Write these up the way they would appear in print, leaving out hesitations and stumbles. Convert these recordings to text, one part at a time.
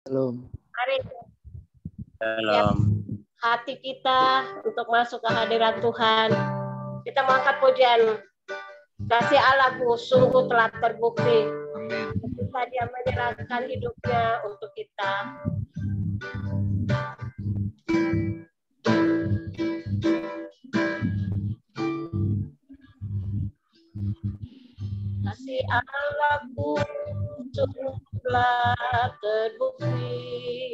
Belum. Mari Dalam hati kita untuk masuk ke hadirat Tuhan. Kita mengangkat pujian. Kasih Allahku sungguh telah terbukti. Ketika Dia menyerahkan hidupnya untuk kita. Kasih Allahku sungguh telah terbukti.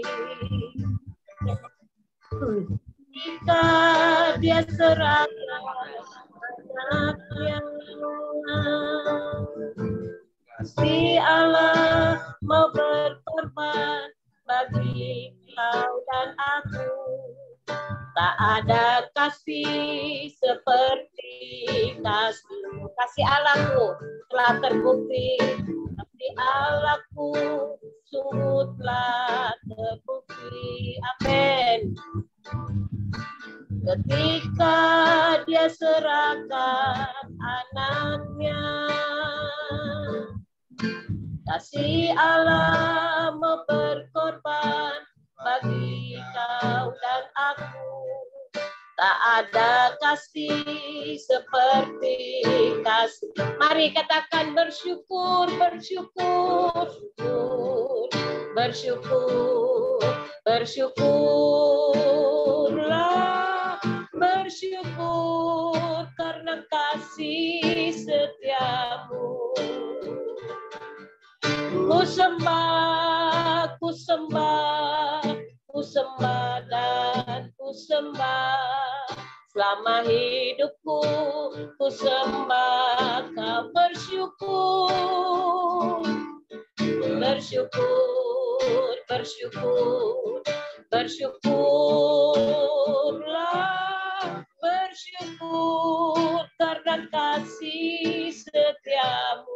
Ketika Dia serahkan anaknya, kasih Allah mau berkorban bagi kau dan aku. Tak ada kasih seperti kasih Allahku telah terbukti. Kasih Allahku sungguh telah terbukti. Amin. Ketika Dia serahkan anaknya, kasih Allah mau berkorban bagi kau dan aku. Tak ada kasih seperti kasih. Mari katakan bersyukur, bersyukur, bersyukur, bersyukurlah, bersyukur karena kasih setiamu. Ku sembah, ku sembah, ku sembah dan ku sembah. Selama hidupku ku sembah kau. Bersyukur, bersyukur, bersyukur, bersyukurlah, bersyukur karena kasih setiamu.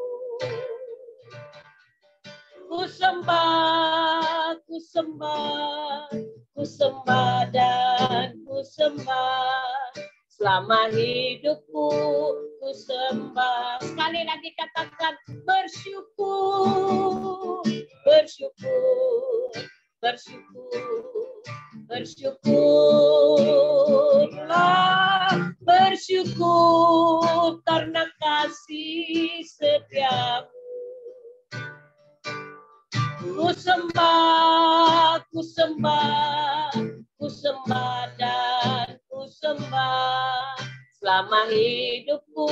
Ku sembah, ku sembah, ku sembah dan ku sembah. Selama hidupku ku sembah. Sekali lagi katakan bersyukur, bersyukur, bersyukur, bersyukurlah, bersyukur karena kasih setiamu. Ku sembah, ku sembah, ku sembah dan ku sembah. Selama hidupku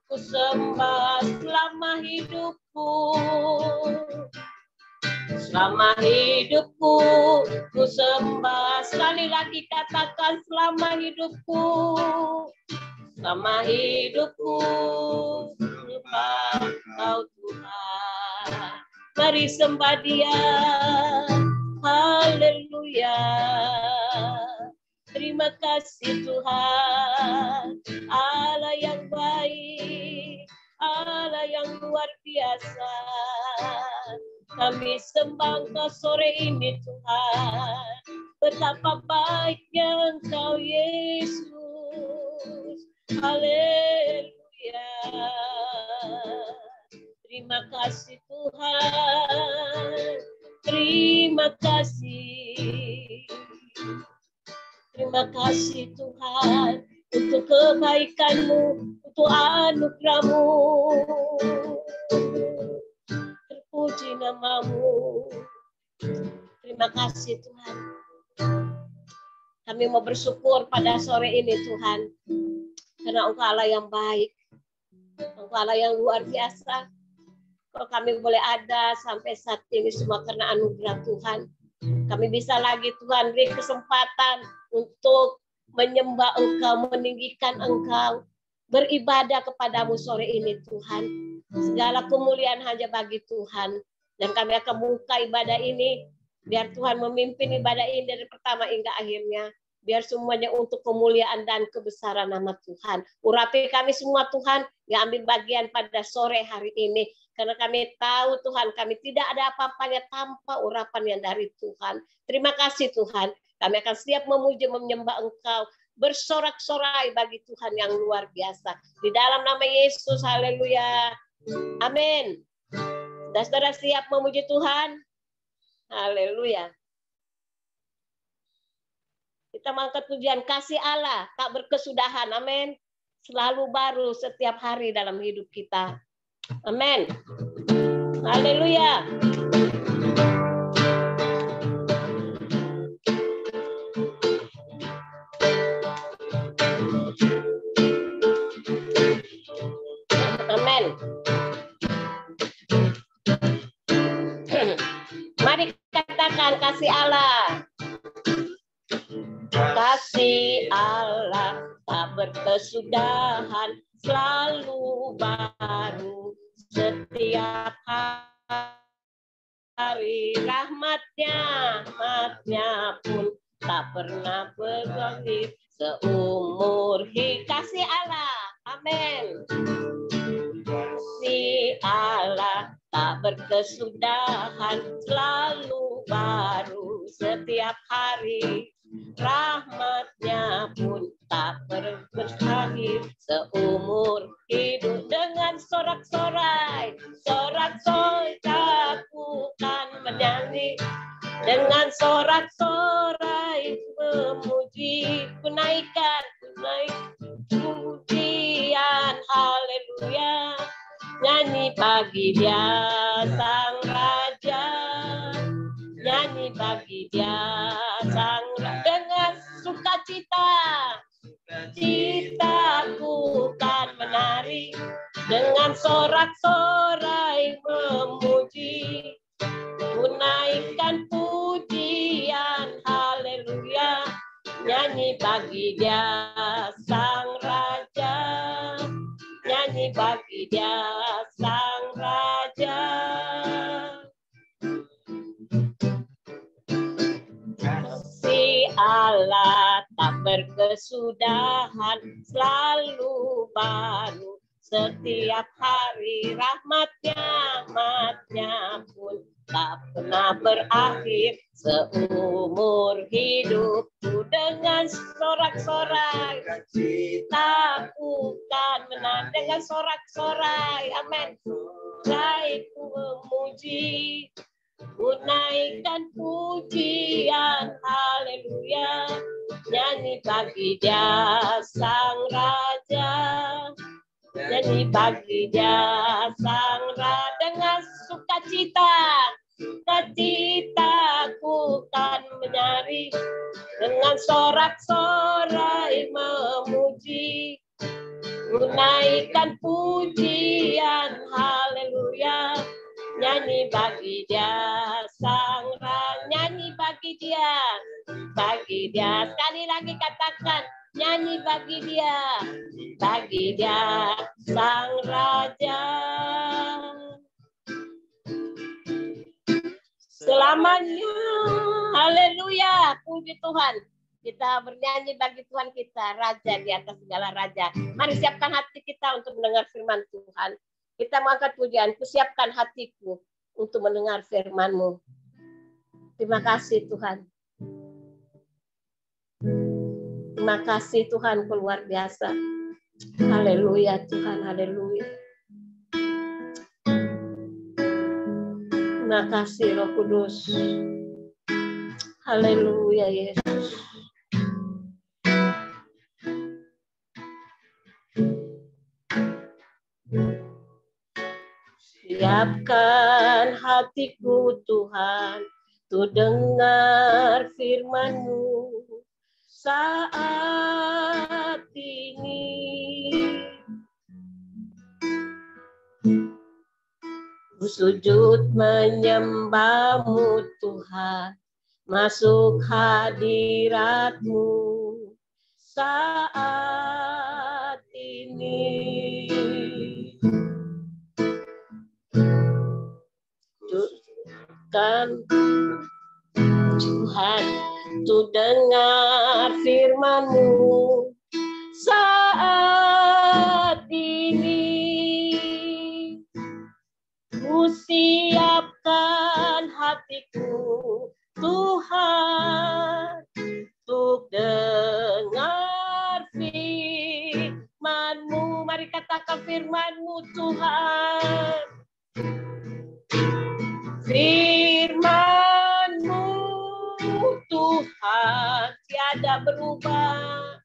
ku sembah, selama hidupku. Selama hidupku ku sembah. Sekali lagi katakan selama hidupku. Selama hidupku sembah Kau Tuhan. Mari sembah Dia. Haleluya. Terima kasih Tuhan. Allah yang baik, Allah yang luar biasa. Kami sembah Engkau sore ini Tuhan. Betapa baiknya Engkau Yesus. Haleluya. Terima kasih Tuhan. Terima kasih. Terima kasih Tuhan untuk kebaikan-Mu, untuk anugerah-Mu. Terpuji nama-Mu. Terima kasih Tuhan. Kami mau bersyukur pada sore ini Tuhan. Karena Engkau Allah yang baik. Engkau Allah yang luar biasa. Kalau kami boleh ada sampai saat ini semua karena anugerah Tuhan. Kami bisa lagi Tuhan beri kesempatan untuk menyembah Engkau, meninggikan Engkau, beribadah kepadamu sore ini Tuhan. Segala kemuliaan hanya bagi Tuhan. Dan kami akan buka ibadah ini. Biar Tuhan memimpin ibadah ini dari pertama hingga akhirnya. Biar semuanya untuk kemuliaan dan kebesaran nama Tuhan. Urapi kami semua Tuhan yang ambil bagian pada sore hari ini. Karena kami tahu Tuhan kami tidak ada apa-apanya tanpa urapan yang dari Tuhan. Terima kasih Tuhan. Kami akan siap memuji menyembah Engkau. Bersorak-sorai bagi Tuhan yang luar biasa. Di dalam nama Yesus. Haleluya. Amin. Saudara siap memuji Tuhan? Haleluya. Kita mengangkat pujian kasih Allah tak berkesudahan. Amin. Selalu baru setiap hari dalam hidup kita. Amin. Haleluya. Amin. Mari katakan kasih Allah. Kasih Allah tak berkesudahan, selalu baru setiap hari. Rahmatnya pun tak pernah berakhir seumur hidup. Kasih Allah, amin. Kasih Allah tak berkesudahan, selalu baru setiap hari. Rahmatnya pun tak berakhir seumur hidup. Dengan sorak-sorai, sorak-sorai aku kan menyanyi. Dengan sorak-sorai memuji, naikkan pujian, haleluya. Nyanyi bagi Dia Sang Raja, nyanyi bagi Dia Sang Raja. Dengan sukacita, citaku kan menari. Dengan sorak-sorai memuji, menaikkan pujian, haleluya. Nyanyi bagi Dia Sang Raja, nyanyi bagi Dia Sang Raja. Kasih Allah tak berkesudahan, selalu baru setiap hari. Rahmatnya pun tak pernah berakhir seumur hidupku. Dengan sorak-sorai citaku kan menang. Dengan sorak-sorai, amin. Ku memuji, ku naikkan pujian, haleluya. Nyanyi bagi Dia Sang Raja, nyanyi bagi Dia Sang Raja. Dengan sukacita, sukacitaku kan menari. Dengan sorak-sorai memuji, menaikkan pujian, haleluya. Nyanyi bagi Dia Sang Raja, nyanyi bagi Dia, bagi Dia. Sekali lagi katakan, nyanyi bagi Dia Sang Raja. Selamanya, haleluya, puji Tuhan. Kita bernyanyi bagi Tuhan kita, Raja di atas segala raja. Mari siapkan hati kita untuk mendengar firman Tuhan. Kita mengangkat pujian, kusiapkan hatiku untuk mendengar firman-Mu. Terima kasih Tuhan. Terima kasih Tuhan, luar biasa. Haleluya Tuhan, haleluya. Terima kasih Roh Kudus. Haleluya Yesus. Siapkan hatiku Tuhan, untuk dengar firman-Mu saat ini. Ku sujud menyembah-Mu Tuhan, masuk hadirat-Mu saat ini. Kan Tuhan, untuk dengar firman-Mu saat ini. Ku siapkan hatiku Tuhan, untuk dengar firman-Mu. Mari katakan firman-Mu Tuhan. Firman Tuhan tiada berubah,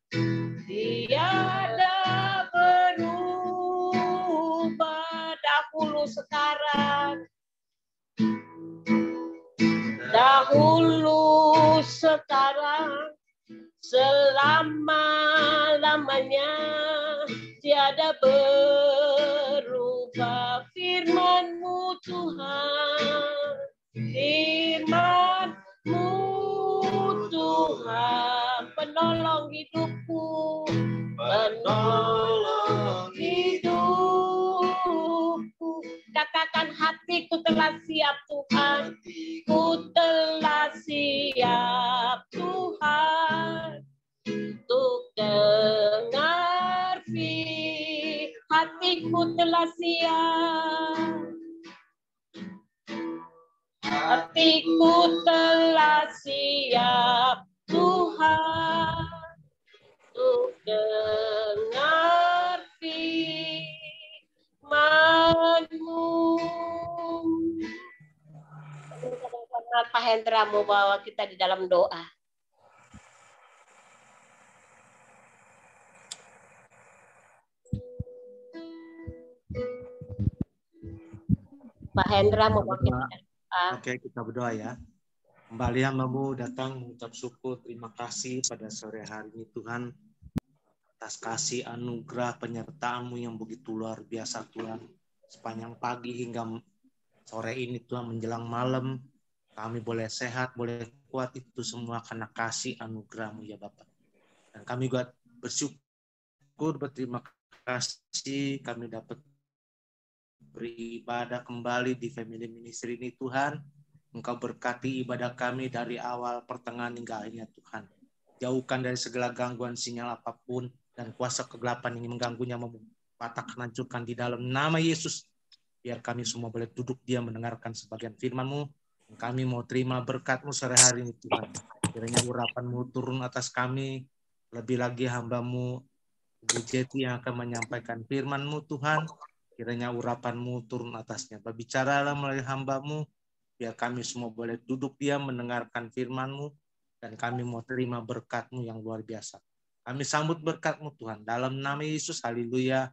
tiada berubah. Dahulu sekarang, selama-lamanya tiada berubah. Firman-Mu Tuhan, firman-Mu Tuhan, penolong hidupku, penolong hidupku. Katakan, hatiku telah siap Tuhan, ku telah siap Tuhan, untuk dengar firman. Hatiku telah siap, hatiku telah siap Tuhan, untuk dengar firman-Mu. Pak Hendra mau bawa kita di dalam doa. Pak Hendra mau bawa kita. Oke, kita berdoa ya. Kembali hamba-Mu datang mengucap syukur, terima kasih pada sore hari ini Tuhan, atas kasih anugerah penyertaan-Mu yang begitu luar biasa Tuhan. Sepanjang pagi hingga sore ini Tuhan menjelang malam, kami boleh sehat, boleh kuat, itu semua karena kasih anugerah-Mu ya Bapak. Dan kami juga bersyukur, berterima kasih kami dapat beribadah kembali di Family Ministry ini Tuhan. Engkau berkati ibadah kami dari awal, pertengahan hingga akhirnya Tuhan. Jauhkan dari segala gangguan sinyal apapun dan kuasa kegelapan yang mengganggunya, patahkan, hancurkan di dalam nama Yesus. Biar kami semua boleh duduk diam mendengarkan sebagian firman-Mu. Kami mau terima berkat-Mu sore hari ini Tuhan. Kiranya urapan-Mu turun atas kami. Lebih lagi hamba-Mu Ibu Jeti yang akan menyampaikan firman-Mu Tuhan. Kiranya urapan-Mu turun atasnya. Berbicaralah melalui hamba-Mu. Biar kami semua boleh duduk diam mendengarkan firman-Mu. Dan kami mau terima berkat-Mu yang luar biasa. Kami sambut berkat-Mu Tuhan. Dalam nama Yesus, haleluya.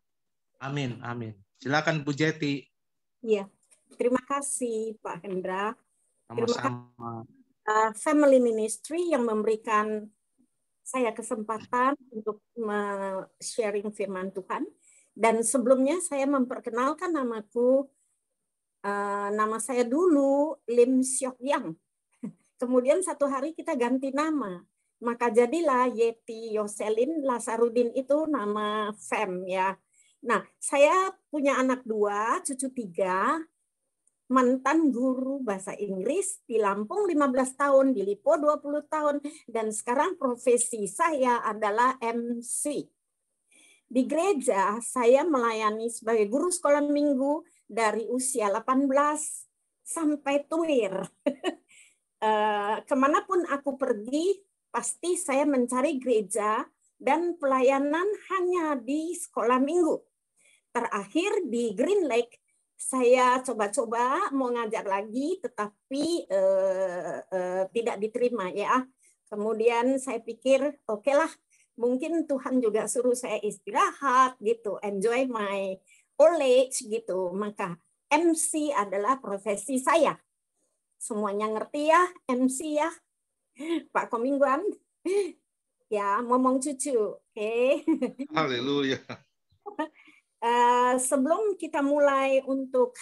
Amin, amin. Silakan Bu Jeti. Iya, terima kasih Pak Hendra. Terima Sama-sama. kasih Family Ministry yang memberikan saya kesempatan untuk sharing firman Tuhan. Dan sebelumnya saya memperkenalkan namaku. Nama saya dulu Lim Syok Yang. Kemudian satu hari kita ganti nama. Maka jadilah Yeti Yoselin Lasarudin itu nama Fem ya. Nah, saya punya anak 2, cucu 3, mantan guru bahasa Inggris di Lampung 15 tahun, di Lipo 20 tahun, dan sekarang profesi saya adalah MC. Di gereja, saya melayani sebagai guru sekolah minggu dari usia 18 sampai tuir. Kemanapun aku pergi, pasti saya mencari gereja dan pelayanan hanya di sekolah minggu. Terakhir di Green Lake, saya coba-coba mau ngajar lagi, tetapi tidak diterima ya. Kemudian saya pikir, oke lah, mungkin Tuhan juga suruh saya istirahat gitu, enjoy my old age gitu. Maka MC adalah profesi saya. Semuanya ngerti ya, MC ya, Pak Komingguan. Ya, ngomong cucu, oke. Haleluya. Sebelum kita mulai untuk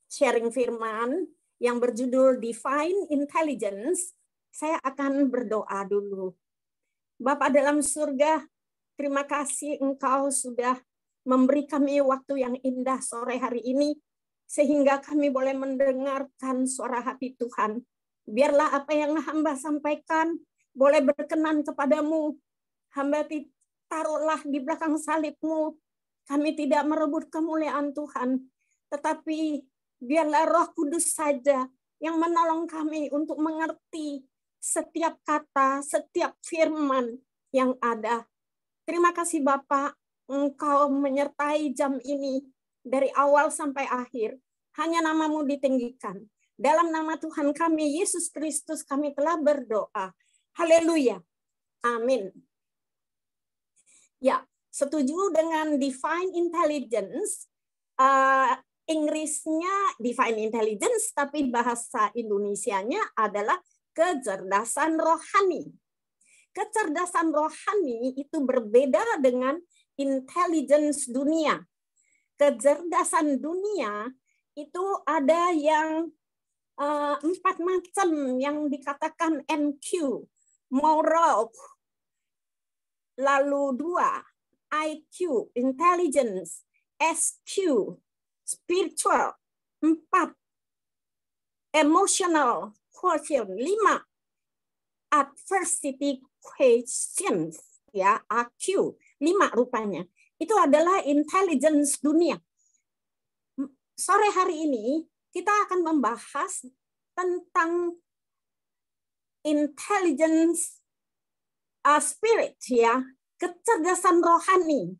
sharing firman yang berjudul Divine Intelligence, saya akan berdoa dulu. Bapa dalam surga, terima kasih Engkau sudah memberi kami waktu yang indah sore hari ini, sehingga kami boleh mendengarkan suara hati Tuhan. Biarlah apa yang hamba sampaikan boleh berkenan kepadamu. Hamba taruhlah di belakang salib-Mu. Kami tidak merebut kemuliaan Tuhan, tetapi biarlah Roh Kudus saja yang menolong kami untuk mengerti setiap kata, setiap firman yang ada. Terima kasih Bapak, Engkau menyertai jam ini dari awal sampai akhir. Hanya nama-Mu ditinggikan. Dalam nama Tuhan kami, Yesus Kristus, kami telah berdoa. Haleluya. Amin. Ya, setuju dengan divine intelligence. Inggrisnya divine intelligence, tapi bahasa Indonesianya adalah kecerdasan rohani. Kecerdasan rohani itu berbeda dengan intelligence dunia. Kecerdasan dunia itu ada yang 4 macam yang dikatakan MQ, moral, lalu 2, IQ, intelligence, SQ, spiritual, 4, emotional quotient, 5, adversity questions, ya, AQ, 5 rupanya. Itu adalah intelligence dunia. Sore hari ini kita akan membahas tentang intelligence spirit, ya, kecerdasan rohani.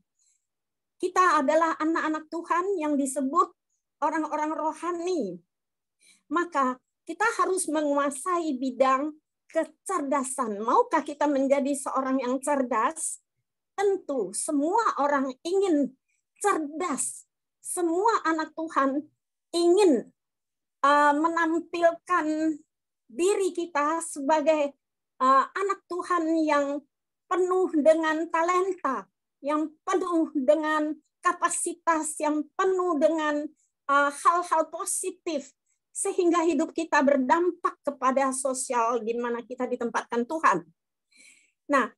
Kita adalah anak-anak Tuhan yang disebut orang-orang rohani. Maka kita harus menguasai bidang kecerdasan. Maukah kita menjadi seorang yang cerdas? Tentu semua orang ingin cerdas. Semua anak Tuhan ingin menampilkan diri kita sebagai anak Tuhan yang penuh dengan talenta, yang penuh dengan kapasitas, yang penuh dengan hal-hal positif, sehingga hidup kita berdampak kepada sosial di mana kita ditempatkan Tuhan. Nah,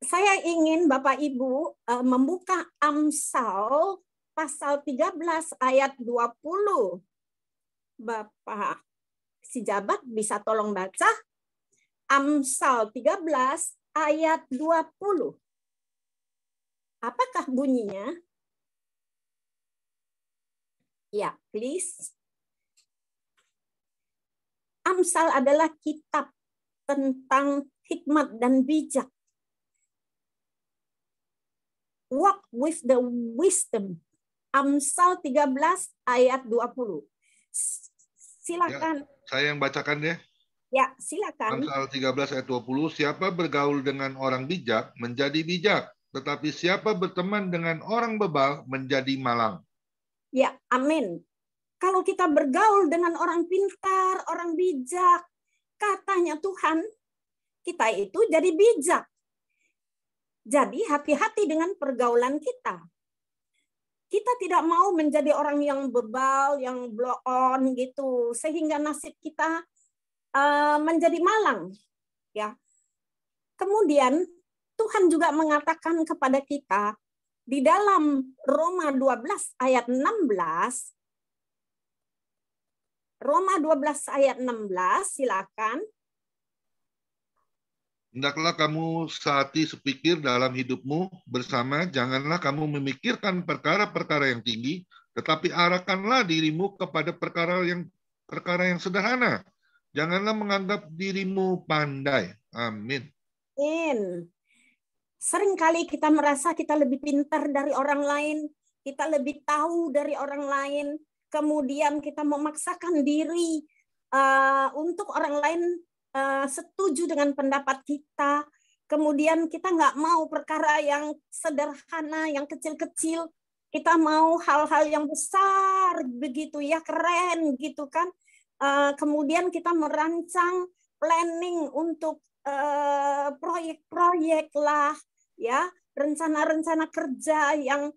saya ingin Bapak Ibu membuka Amsal pasal 13 ayat 20. Bapak si jabat bisa tolong baca Amsal 13 ayat 20. Apakah bunyinya? Ya, please. Amsal adalah kitab tentang hikmat dan bijak. Walk with the wisdom. Amsal 13 ayat 20. Silakan. Ya, saya yang bacakan ya. Ya, silakan. Amsal 13 ayat 20, siapa bergaul dengan orang bijak menjadi bijak, tetapi siapa berteman dengan orang bebal menjadi malang. Ya, amin. Kalau kita bergaul dengan orang pintar, orang bijak, katanya Tuhan, kita itu jadi bijak. Jadi hati-hati dengan pergaulan kita. Kita tidak mau menjadi orang yang bebal, yang blow on gitu, sehingga nasib kita menjadi malang. Ya. Kemudian Tuhan juga mengatakan kepada kita di dalam Roma 12 ayat 16, Roma 12 ayat 16, silakan. Hendaklah kamu sehati sepikir dalam hidupmu bersama, janganlah kamu memikirkan perkara-perkara yang tinggi, tetapi arahkanlah dirimu kepada perkara yang sederhana. Janganlah menganggap dirimu pandai. Amin. Amin. Seringkali kita merasa kita lebih pintar dari orang lain, kita lebih tahu dari orang lain, kemudian kita memaksakan diri untuk orang lain setuju dengan pendapat kita, kemudian kita nggak mau perkara yang sederhana, yang kecil-kecil, kita mau hal-hal yang besar begitu ya, keren gitu kan. Kemudian kita merancang planning untuk proyek-proyek lah, ya, rencana-rencana kerja yang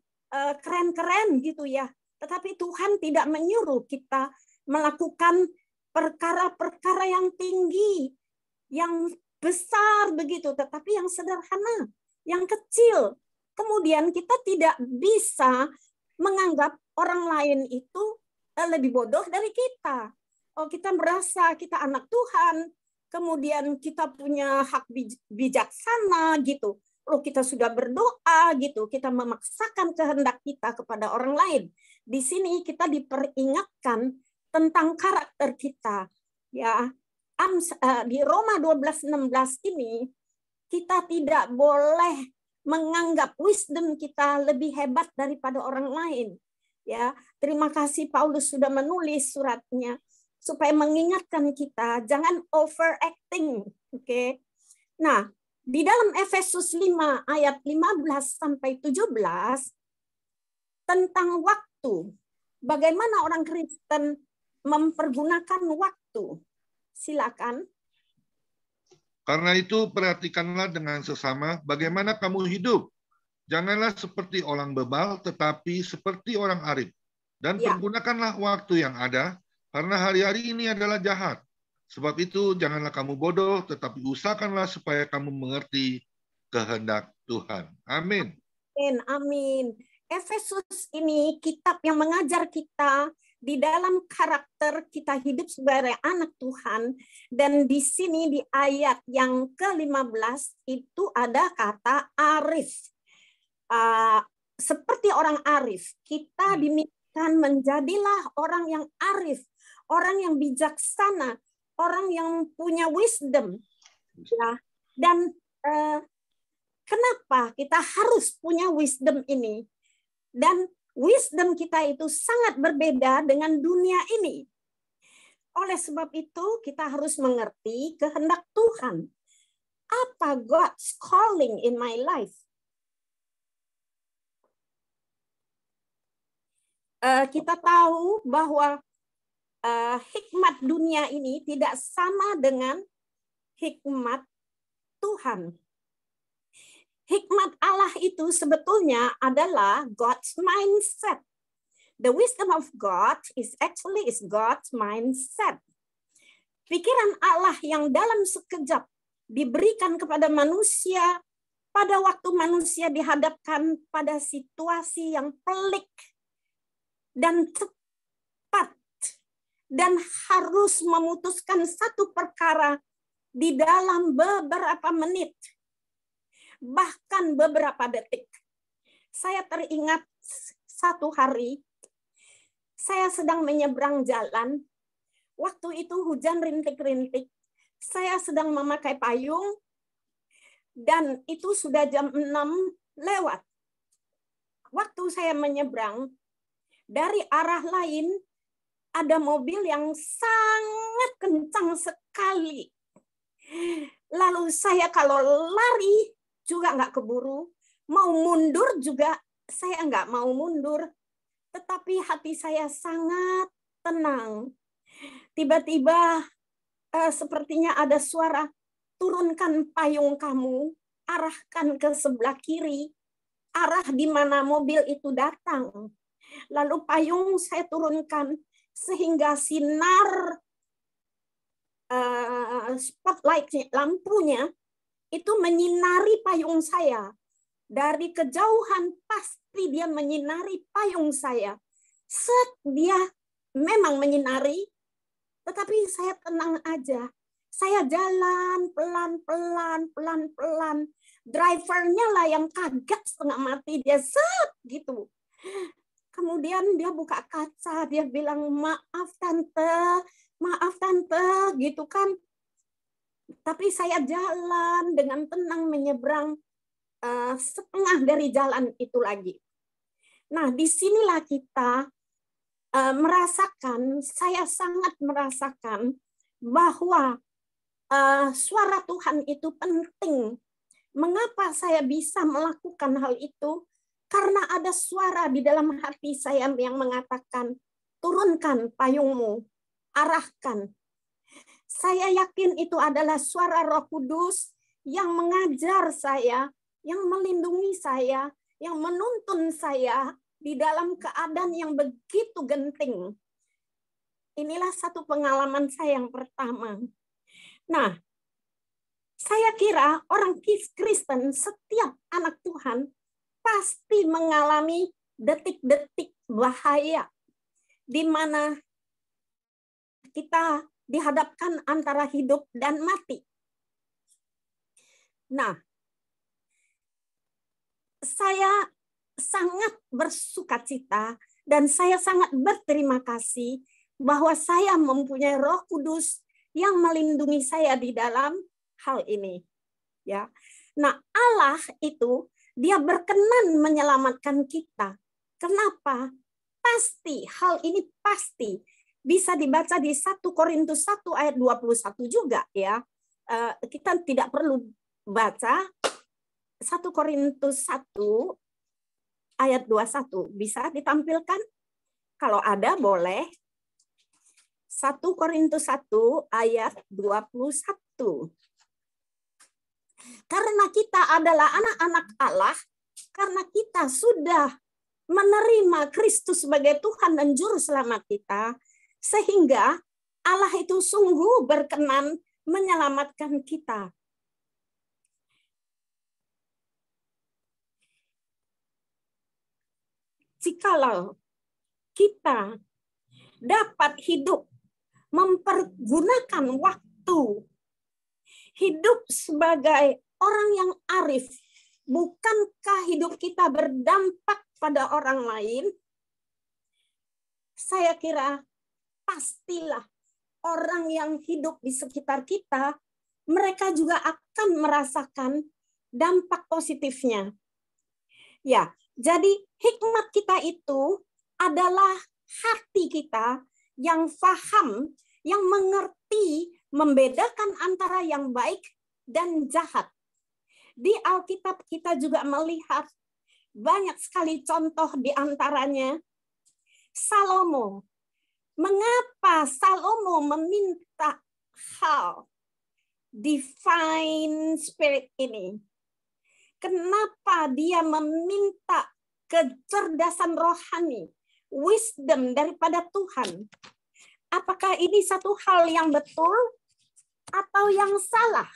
keren-keren gitu ya. Tetapi Tuhan tidak menyuruh kita melakukan perkara-perkara yang tinggi, yang besar begitu, tetapi yang sederhana, yang kecil. Kemudian kita tidak bisa menganggap orang lain itu lebih bodoh dari kita. Oh, kita merasa kita anak Tuhan, kemudian kita punya hak bijaksana gitu. Oh, kita sudah berdoa gitu, kita memaksakan kehendak kita kepada orang lain. Di sini kita diperingatkan tentang karakter kita, ya. Di Roma 12:16 ini kita tidak boleh menganggap wisdom kita lebih hebat daripada orang lain, ya. Terima kasih Paulus sudah menulis suratnya supaya mengingatkan kita jangan overacting. Oke. Nah, di dalam Efesus 5 ayat 15 sampai 17 tentang waktu. Bagaimana orang Kristen mempergunakan waktu? Silakan. Karena itu perhatikanlah dengan sesama bagaimana kamu hidup. Janganlah seperti orang bebal, tetapi seperti orang arif. Dan pergunakanlah waktu yang ada, karena hari-hari ini adalah jahat. Sebab itu janganlah kamu bodoh, tetapi usahakanlah supaya kamu mengerti kehendak Tuhan. Amin. Amin. Efesus ini kitab yang mengajar kita di dalam karakter kita hidup sebagai anak Tuhan. Dan di sini di ayat yang ke-15 itu ada kata arif. Seperti orang arif, kita dimintakan menjadilah orang yang arif, orang yang bijaksana, orang yang punya wisdom. Ya. Dan kenapa kita harus punya wisdom ini? Dan wisdom kita itu sangat berbeda dengan dunia ini. Oleh sebab itu, kita harus mengerti kehendak Tuhan. Apa God's calling in my life? Kita tahu bahwa hikmat dunia ini tidak sama dengan hikmat Tuhan. Hikmat Allah itu sebetulnya adalah God's mindset. The wisdom of God is God's mindset. Pikiran Allah yang dalam sekejap diberikan kepada manusia pada waktu manusia dihadapkan pada situasi yang pelik dan tepat dan harus memutuskan satu perkara di dalam beberapa menit. Bahkan beberapa detik. Saya teringat satu hari, saya sedang menyeberang jalan. Waktu itu hujan rintik-rintik. Saya sedang memakai payung, dan itu sudah jam 6 lewat. Waktu saya menyeberang, dari arah lain, ada mobil yang sangat kencang sekali. Lalu saya kalau lari, juga nggak keburu, mau mundur juga saya nggak mau mundur, tetapi hati saya sangat tenang. Tiba-tiba sepertinya ada suara, turunkan payung kamu, arahkan ke sebelah kiri, arah di mana mobil itu datang. Lalu payung saya turunkan sehingga sinar spotlight lampunya itu menyinari payung saya. Dari kejauhan pasti dia menyinari payung saya. Dia memang menyinari, tetapi saya tenang aja. Saya jalan pelan-pelan. Drivernya lah yang kaget setengah mati. Dia gitu. Kemudian dia buka kaca, dia bilang, maaf tante, gitu kan. Tapi saya jalan dengan tenang menyeberang setengah dari jalan itu lagi. Nah, disinilah kita saya sangat merasakan bahwa suara Tuhan itu penting. Mengapa saya bisa melakukan hal itu? Karena ada suara di dalam hati saya yang mengatakan, turunkan payungmu, arahkan. Saya yakin itu adalah suara Roh Kudus yang mengajar saya, yang melindungi saya, yang menuntun saya di dalam keadaan yang begitu genting. Inilah satu pengalaman saya yang pertama. Nah, saya kira orang Kristen, setiap anak Tuhan, pasti mengalami detik-detik bahaya, di mana kita dihadapkan antara hidup dan mati. Nah, saya sangat bersukacita dan saya sangat berterima kasih bahwa saya mempunyai Roh Kudus yang melindungi saya di dalam hal ini. Ya. Nah, Allah itu dia berkenan menyelamatkan kita. Kenapa? Pasti, hal ini pasti. bisa dibaca di 1 Korintus 1 ayat 21 juga ya. Kita tidak perlu baca 1 Korintus 1 ayat 21. Bisa ditampilkan? Kalau ada boleh. 1 Korintus 1 ayat 21. Karena kita adalah anak-anak Allah, karena kita sudah menerima Kristus sebagai Tuhan dan Juru Selamat kita, sehingga Allah itu sungguh berkenan menyelamatkan kita. Jikalau kita dapat hidup, mempergunakan waktu, hidup sebagai orang yang arif, bukankah hidup kita berdampak pada orang lain? Saya kira pastilah orang yang hidup di sekitar kita, mereka juga akan merasakan dampak positifnya. Ya, jadi hikmat kita itu adalah hati kita yang paham, yang mengerti, membedakan antara yang baik dan jahat. Di Alkitab kita juga melihat banyak sekali contoh, di antaranya Salomo. Mengapa Salomo meminta hal divine spirit ini? Kenapa dia meminta kecerdasan rohani, wisdom daripada Tuhan? Apakah ini satu hal yang betul atau yang salah?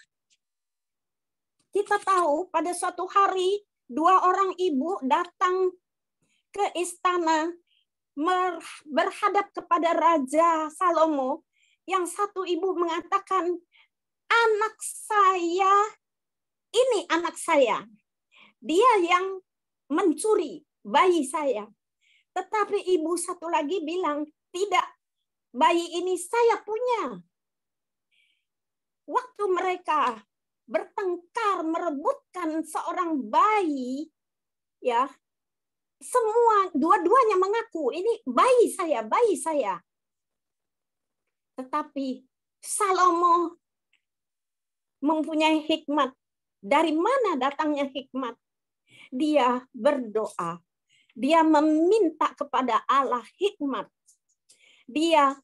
Kita tahu pada suatu hari 2 orang ibu datang ke istana berhadap kepada Raja Salomo. Yang satu ibu mengatakan, anak saya, ini anak saya. Dia yang mencuri bayi saya. Tetapi ibu satu lagi bilang, tidak, bayi ini saya punya. Waktu mereka bertengkar merebutkan seorang bayi, ya, semua dua-duanya mengaku ini bayi saya, bayi saya. Tetapi Salomo mempunyai hikmat. Dari mana datangnya hikmat? Dia berdoa. Dia meminta kepada Allah hikmat. Dia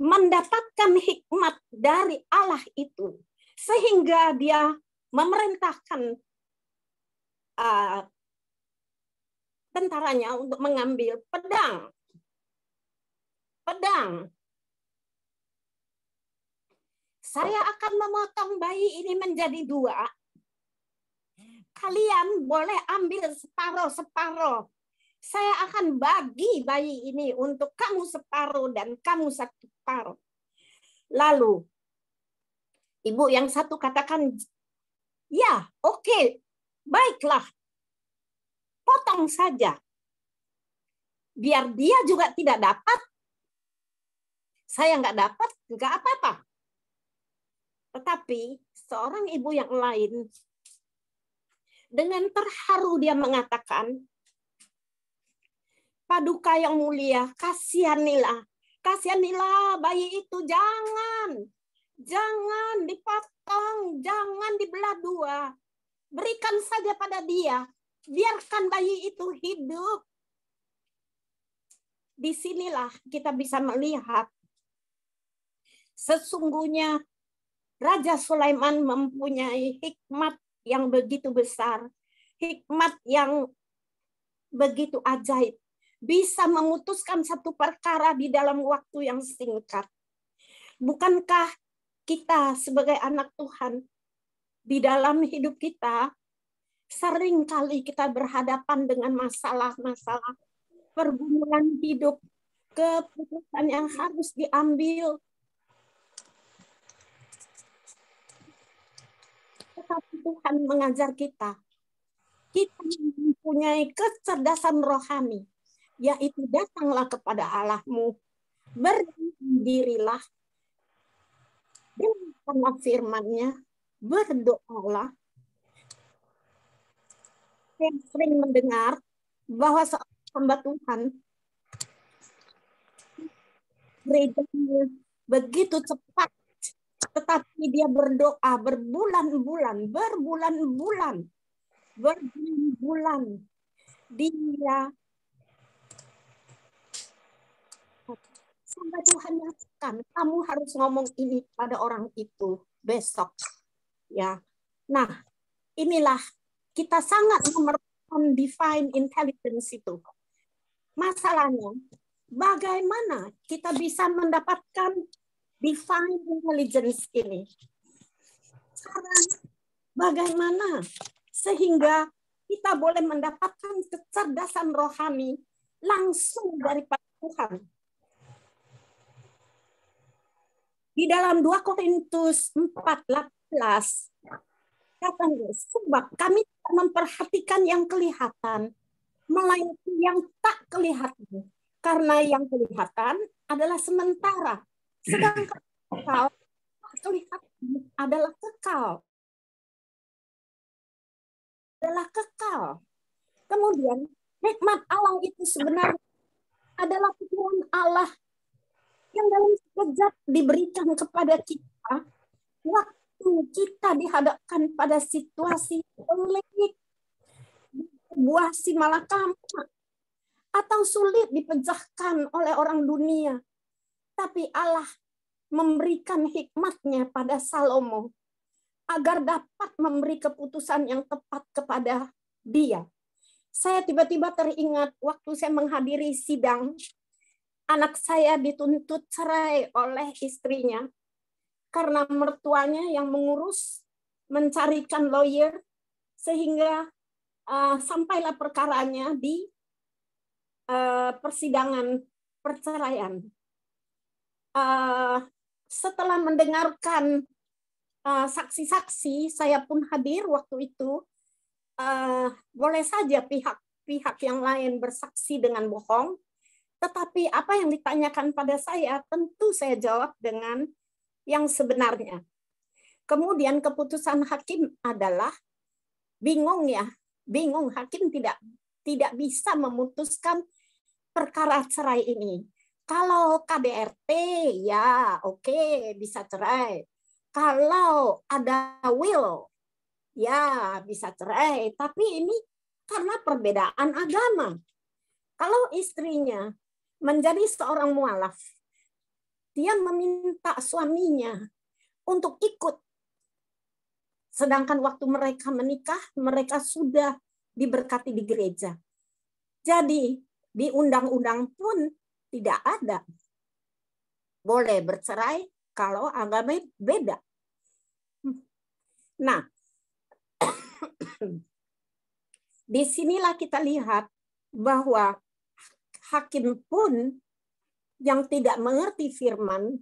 mendapatkan hikmat dari Allah itu. Sehingga dia memerintahkan tentaranya untuk mengambil pedang. Saya akan memotong bayi ini menjadi 2. Kalian boleh ambil separuh-separuh. Saya akan bagi bayi ini untuk kamu separuh dan kamu separuh. Lalu, ibu yang satu katakan, ya, oke, baiklah. Potong saja. Biar dia juga tidak dapat. Saya nggak dapat, nggak apa-apa. Tetapi seorang ibu yang lain, dengan terharu dia mengatakan, Paduka yang mulia, kasihanilah bayi itu, jangan dipotong, jangan dibelah 2. Berikan saja pada dia, biarkan bayi itu hidup. Disinilah kita bisa melihat sesungguhnya Raja Sulaiman mempunyai hikmat yang begitu besar, hikmat yang begitu ajaib, bisa memutuskan satu perkara di dalam waktu yang singkat. Bukankah kita sebagai anak Tuhan, di dalam hidup kita, sering kali kita berhadapan dengan masalah-masalah pergumulan hidup, keputusan yang harus diambil. Tetapi Tuhan mengajar kita mempunyai kecerdasan rohani, yaitu datanglah kepada Allahmu, berdirilah, dengarkanlah firman-Nya, berdoalah. Saya sering mendengar bahwa seorang hamba Tuhan gerejanya begitu cepat, tetapi dia berdoa berbulan-bulan. Dia sampai Tuhan nyatakan, kamu harus ngomong ini pada orang itu besok. Ya, nah inilah kita sangat memerlukan divine intelligence itu. Masalahnya, bagaimana kita bisa mendapatkan divine intelligence ini? Bagaimana sehingga kita boleh mendapatkan kecerdasan rohani langsung daripada Tuhan? Di dalam 2 Korintus 4:18 katanya, sebab kami tidak memperhatikan yang kelihatan, melainkan yang tak kelihatan. Karena yang kelihatan adalah sementara, sedangkan kekal kelihatan adalah kekal. Kemudian hikmat Allah itu sebenarnya adalah pikiran Allah yang dalam sekejap diberikan kepada kita waktu kita dihadapkan pada situasi pelik, buah si malakama, atau sulit dipecahkan oleh orang dunia. Tapi Allah memberikan hikmatnya pada Salomo agar dapat memberi keputusan yang tepat kepada dia. Saya tiba-tiba teringat waktu saya menghadiri sidang, anak saya dituntut cerai oleh istrinya karena mertuanya yang mengurus, mencarikan lawyer, sehingga sampailah perkaranya di persidangan perceraian. Setelah mendengarkan saksi-saksi, saya pun hadir waktu itu. Boleh saja pihak yang lain bersaksi dengan bohong, tetapi apa yang ditanyakan pada saya, tentu saya jawab dengan yang sebenarnya. Kemudian keputusan hakim adalah bingung. Hakim tidak bisa memutuskan perkara cerai ini. Kalau KDRT ya oke, bisa cerai. Kalau ada will ya bisa cerai. Tapi ini karena perbedaan agama. Kalau istrinya menjadi seorang mualaf, dia meminta suaminya untuk ikut. Sedangkan waktu mereka menikah, mereka sudah diberkati di gereja. Jadi di undang-undang pun tidak ada. Boleh bercerai kalau agama beda. Nah, disinilah kita lihat bahwa hakim pun yang tidak mengerti firman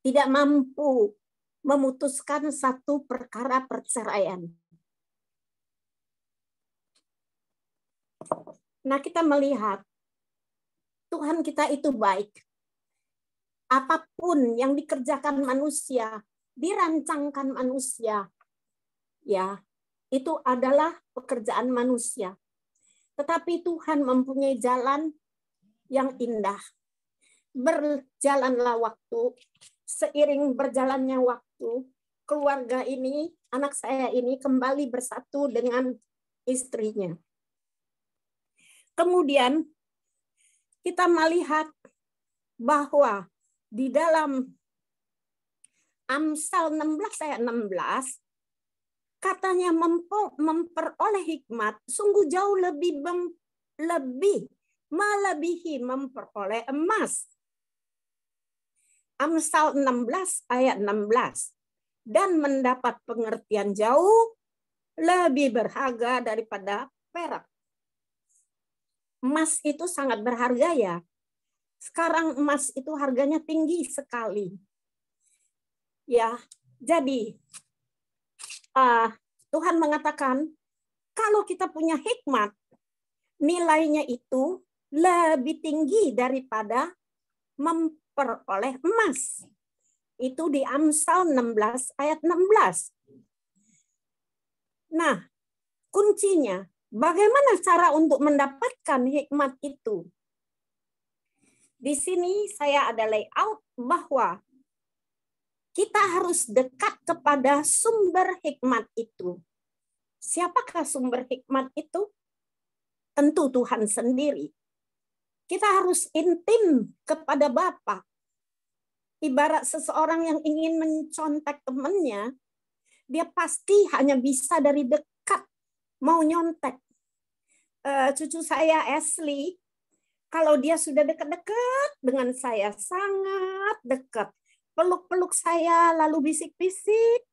tidak mampu memutuskan satu perkara perceraian. Nah, kita melihat Tuhan kita itu baik. Apapun yang dikerjakan manusia, dirancangkan manusia, ya, itu adalah pekerjaan manusia. Tetapi Tuhan mempunyai jalan yang indah. Berjalanlah waktu, seiring berjalannya waktu, keluarga ini, anak saya ini kembali bersatu dengan istrinya. Kemudian kita melihat bahwa di dalam Amsal 16 ayat 16, katanya memperoleh hikmat sungguh jauh melebihi memperoleh emas. Amsal 16 ayat 16. Dan mendapat pengertian jauh lebih berharga daripada perak. Emas itu sangat berharga ya. Sekarang emas itu harganya tinggi sekali. Ya, jadi Tuhan mengatakan kalau kita punya hikmat, nilainya itu lebih tinggi daripada memperoleh emas. Itu di Amsal 16 ayat 16. Nah, kuncinya bagaimana cara untuk mendapatkan hikmat itu? Di sini saya ada layout bahwa kita harus dekat kepada sumber hikmat itu. Siapakah sumber hikmat itu? Tentu Tuhan sendiri. Kita harus intim kepada Bapa. Ibarat seseorang yang ingin mencontek temannya, dia pasti hanya bisa dari dekat mau nyontek. Cucu saya Ashley, kalau dia sudah dekat-dekat dengan saya, sangat dekat, peluk-peluk saya, lalu bisik-bisik,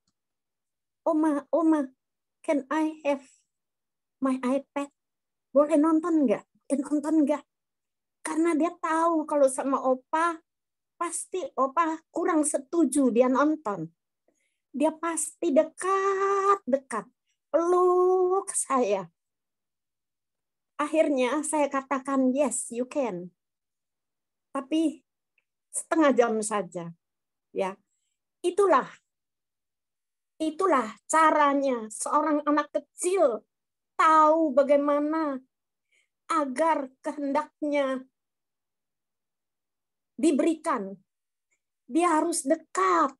Oma, can I have my iPad? Boleh nonton nggak? Nonton nggak? Karena dia tahu kalau sama Opa, pasti Opa kurang setuju dia nonton. Dia pasti dekat-dekat, peluk saya. Akhirnya saya katakan, yes, you can. Tapi setengah jam saja. Ya, itulah caranya seorang anak kecil tahu bagaimana agar kehendaknya diberikan. Dia harus dekat.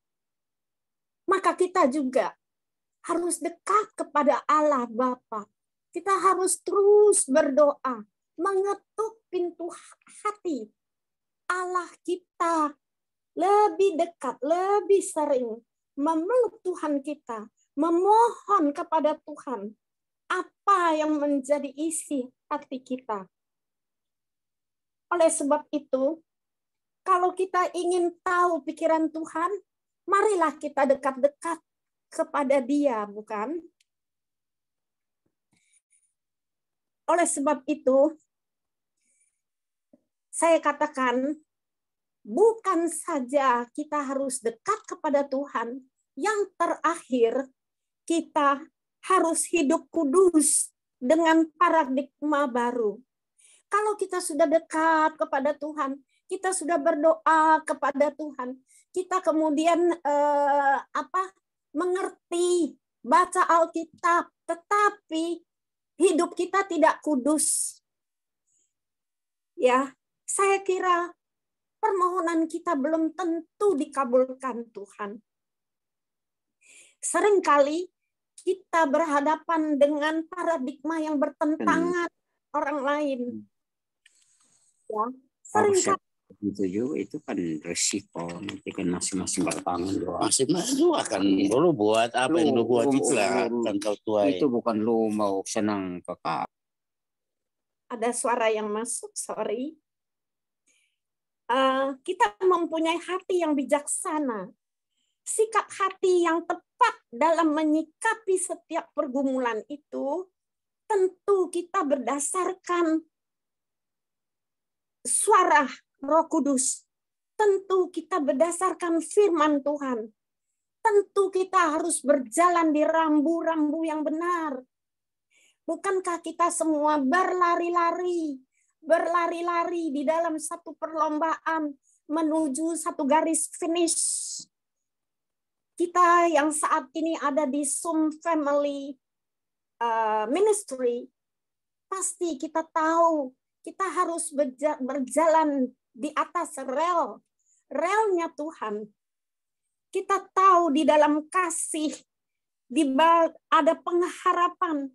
Maka kita juga harus dekat kepada Allah Bapa. Kita harus terus berdoa, mengetuk pintu hati Allah kita, lebih dekat, lebih sering memeluk Tuhan kita, memohon kepada Tuhan apa yang menjadi isi hati kita. Oleh sebab itu, kalau kita ingin tahu pikiran Tuhan, marilah kita dekat-dekat kepada Dia, bukan? Oleh sebab itu, saya katakan, bukan saja kita harus dekat kepada Tuhan, yang terakhir, kita harus hidup kudus dengan paradigma baru. Kalau kita sudah dekat kepada Tuhan, kita sudah berdoa kepada Tuhan, kita kemudian mengerti, baca Alkitab, tetapi hidup kita tidak kudus. Ya, saya kira permohonan kita belum tentu dikabulkan Tuhan. Seringkali kita berhadapan dengan paradigma yang bertentangan orang lain. Ya, seringkali itu kan resiko, nanti kan masing-masing bertangan doa. Masing-masing juga kan lu buat apa yang lu buat itu lah kan kau tuai. Itu bukan lu mau senang kakak. Ada suara yang masuk, sorry. Kita mempunyai hati yang bijaksana, sikap hati yang tepat dalam menyikapi setiap pergumulan itu, tentu kita berdasarkan suara Roh Kudus. Tentu kita berdasarkan firman Tuhan. Tentu kita harus berjalan di rambu-rambu yang benar. Bukankah kita semua berlari-lari di dalam satu perlombaan menuju satu garis finish? Kita yang saat ini ada di Zoom Family Ministry, pasti kita tahu kita harus berjalan di atas relnya Tuhan. Kita tahu di dalam kasih, ada pengharapan.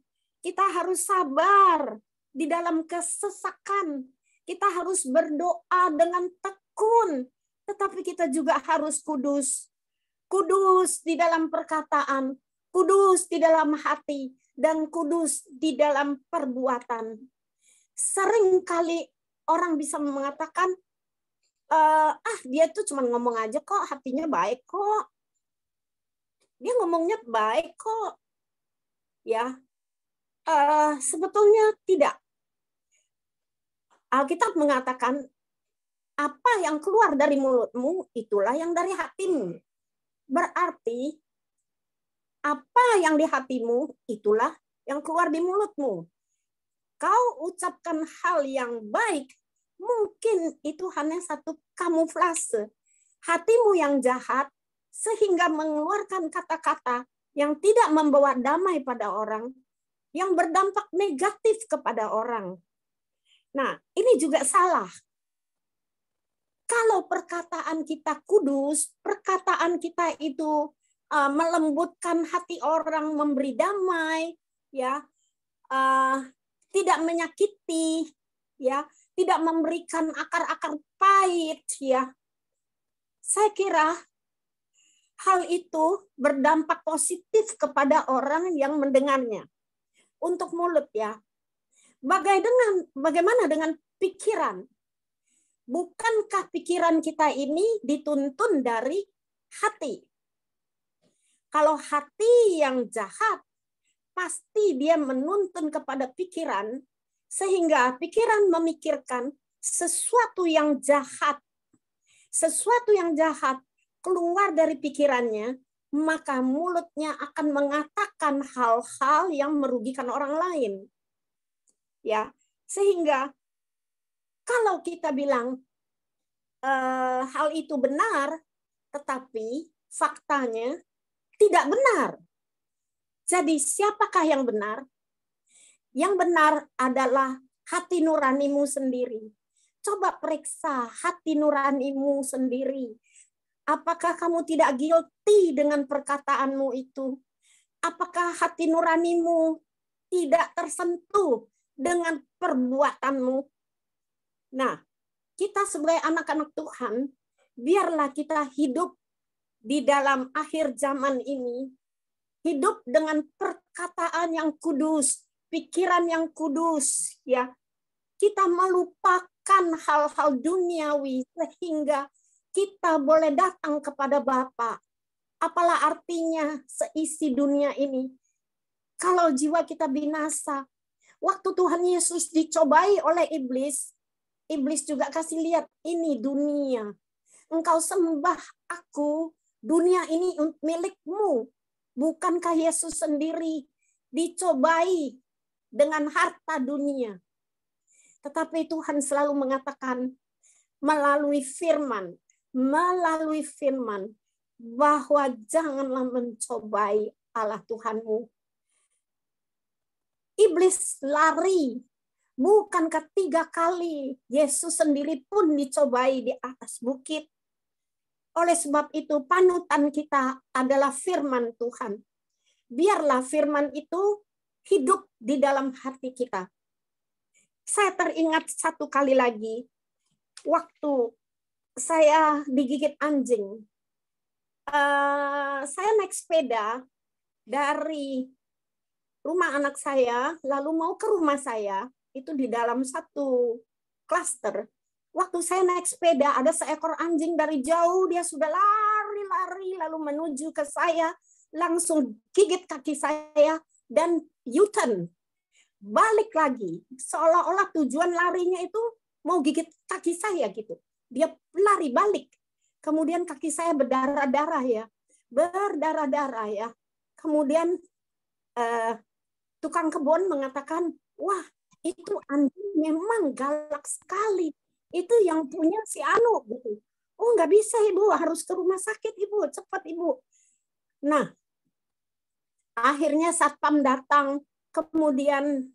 Kita harus sabar di dalam kesesakan. Kita harus berdoa dengan tekun. Tetapi kita juga harus kudus. Kudus di dalam perkataan, kudus di dalam hati, dan kudus di dalam perbuatan. Seringkali orang bisa mengatakan, dia tuh cuma ngomong aja kok, hatinya baik kok. Dia ngomongnya baik kok. Ya, sebetulnya tidak. Alkitab mengatakan, apa yang keluar dari mulutmu, itulah yang dari hatimu. Berarti, apa yang di hatimu, itulah yang keluar di mulutmu. Kau ucapkan hal yang baik, mungkin itu hanya satu kamuflase. Hatimu yang jahat, sehingga mengeluarkan kata-kata yang tidak membawa damai pada orang, yang berdampak negatif kepada orang. Nah, ini juga salah. Kalau perkataan kita kudus, perkataan kita itu melembutkan hati orang, memberi damai, ya, tidak menyakiti, ya, tidak memberikan akar-akar pahit, ya. Saya kira hal itu berdampak positif kepada orang yang mendengarnya. Untuk mulut, ya. Bagaimana dengan pikiran? Bukankah pikiran kita ini dituntun dari hati? Kalau hati yang jahat, pasti dia menuntun kepada pikiran, sehingga pikiran memikirkan sesuatu yang jahat. Sesuatu yang jahat keluar dari pikirannya, maka mulutnya akan mengatakan hal-hal yang merugikan orang lain. Ya, sehingga kalau kita bilang hal itu benar, tetapi faktanya tidak benar. Jadi siapakah yang benar? Yang benar adalah hati nuranimu sendiri. Coba periksa hati nuranimu sendiri. Apakah kamu tidak guilty dengan perkataanmu itu? Apakah hati nuranimu tidak tersentuh dengan perbuatanmu? Nah, kita sebagai anak-anak Tuhan, biarlah kita hidup di dalam akhir zaman ini, hidup dengan perkataan yang kudus, pikiran yang kudus, ya. Kita melupakan hal-hal duniawi sehingga kita boleh datang kepada Bapa. Apalah artinya seisi dunia ini kalau jiwa kita binasa? Waktu Tuhan Yesus dicobai oleh iblis, iblis juga kasih lihat, ini dunia. Engkau sembah aku, dunia ini milikmu. Bukankah Yesus sendiri dicobai dengan harta dunia? Tetapi Tuhan selalu mengatakan melalui firman bahwa janganlah mencobai Allah Tuhanmu. Iblis lari. Bukankah 3 kali Yesus sendiri pun dicobai di atas bukit? Oleh sebab itu panutan kita adalah firman Tuhan. Biarlah firman itu hidup di dalam hati kita. Saya teringat 1 kali lagi waktu saya digigit anjing. Saya naik sepeda dari rumah anak saya lalu mau ke rumah saya. Itu di dalam satu klaster. Waktu saya naik sepeda, ada seekor anjing dari jauh, dia sudah lari-lari lalu menuju ke saya, langsung gigit kaki saya dan U-turn. Balik lagi, seolah-olah tujuan larinya itu mau gigit kaki saya gitu. Dia lari balik. Kemudian kaki saya berdarah-darah ya. Berdarah-darah ya. Kemudian tukang kebun mengatakan, wah, itu anjing memang galak sekali. Itu yang punya si Anu gitu. Oh, nggak bisa Ibu, harus ke rumah sakit Ibu, cepat Ibu. Nah, akhirnya satpam datang, kemudian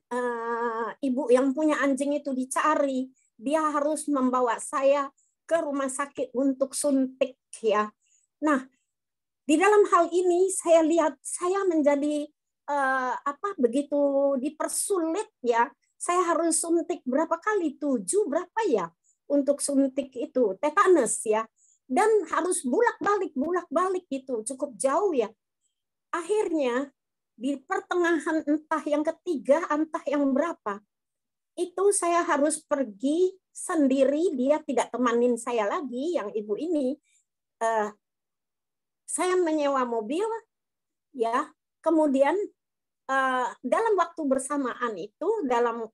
ibu yang punya anjing itu dicari, dia harus membawa saya ke rumah sakit untuk suntik ya. Nah, di dalam hal ini saya lihat saya menjadi begitu dipersulit ya. Saya harus suntik berapa kali? 7 berapa ya? Untuk suntik itu, tetanus ya. Dan harus bolak-balik gitu, cukup jauh ya. Akhirnya di pertengahan entah yang ketiga, entah yang berapa, itu saya harus pergi sendiri, dia tidak temanin saya lagi, yang ibu ini. Saya menyewa mobil, ya. Kemudian dalam waktu bersamaan itu, dalam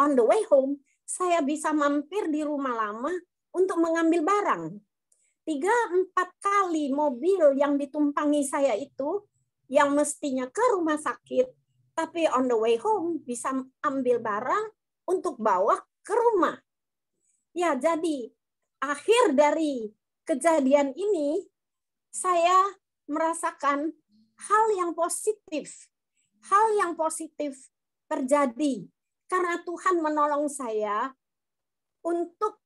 on the way home, saya bisa mampir di rumah lama untuk mengambil barang. 3-4 kali mobil yang ditumpangi saya itu, yang mestinya ke rumah sakit, tapi on the way home bisa ambil barang untuk bawa ke rumah. Ya, jadi akhir dari kejadian ini, saya merasakan hal yang positif. Hal yang positif terjadi karena Tuhan menolong saya untuk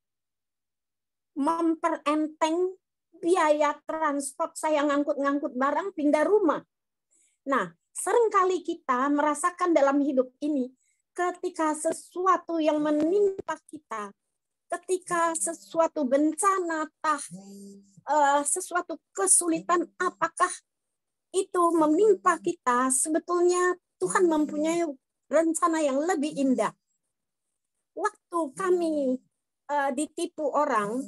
memperenteng biaya transport saya ngangkut-ngangkut barang pindah rumah. Nah, seringkali kita merasakan dalam hidup ini ketika sesuatu yang menimpa kita, ketika sesuatu bencana, sesuatu kesulitan, apakah itu menimpa kita, sebetulnya Tuhan mempunyai rencana yang lebih indah. Waktu kami ditipu orang,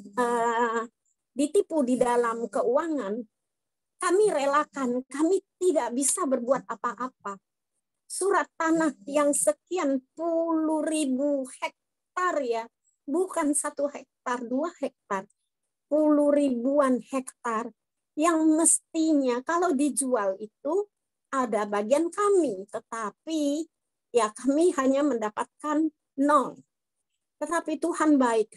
ditipu di dalam keuangan, kami relakan, kami tidak bisa berbuat apa-apa. Surat tanah yang sekian puluh ribu hektar ya, bukan 1 hektar, 2 hektar, puluh ribuan hektar yang mestinya kalau dijual itu ada bagian kami, tetapi ya kami hanya mendapatkan 0. Tetapi Tuhan baik.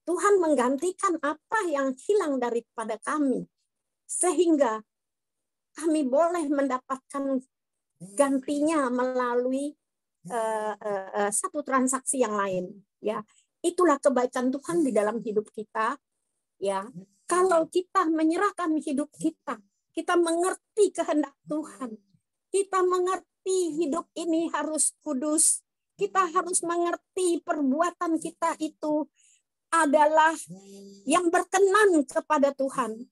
Tuhan menggantikan apa yang hilang daripada kami, sehingga kami boleh mendapatkan gantinya melalui satu transaksi yang lain. Ya, itulah kebaikan Tuhan di dalam hidup kita. Ya, kalau kita menyerahkan hidup kita, kita mengerti kehendak Tuhan, kita mengerti hidup ini harus kudus, kita harus mengerti perbuatan kita itu adalah yang berkenan kepada Tuhan.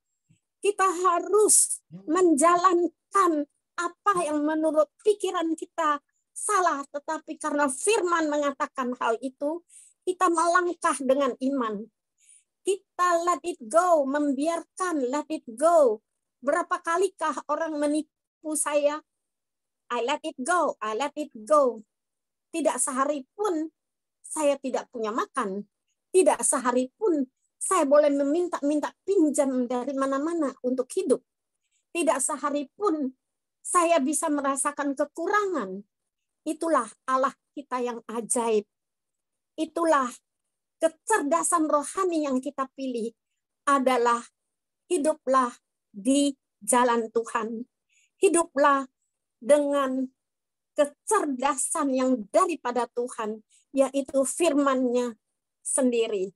Kita harus menjalankan apa yang menurut pikiran kita salah, tetapi karena firman mengatakan hal itu, kita melangkah dengan iman. Kita let it go, membiarkan, let it go. Berapa kalikah orang menipu saya? I let it go, I let it go. Tidak sehari pun saya tidak punya makan. Tidak sehari pun saya boleh meminta pinjam dari mana-mana untuk hidup. Tidak sehari pun saya bisa merasakan kekurangan. Itulah Allah kita yang ajaib. Itulah kecerdasan rohani yang kita pilih, adalah hiduplah di jalan Tuhan. Hiduplah dengan kecerdasan yang daripada Tuhan, yaitu firman-Nya sendiri.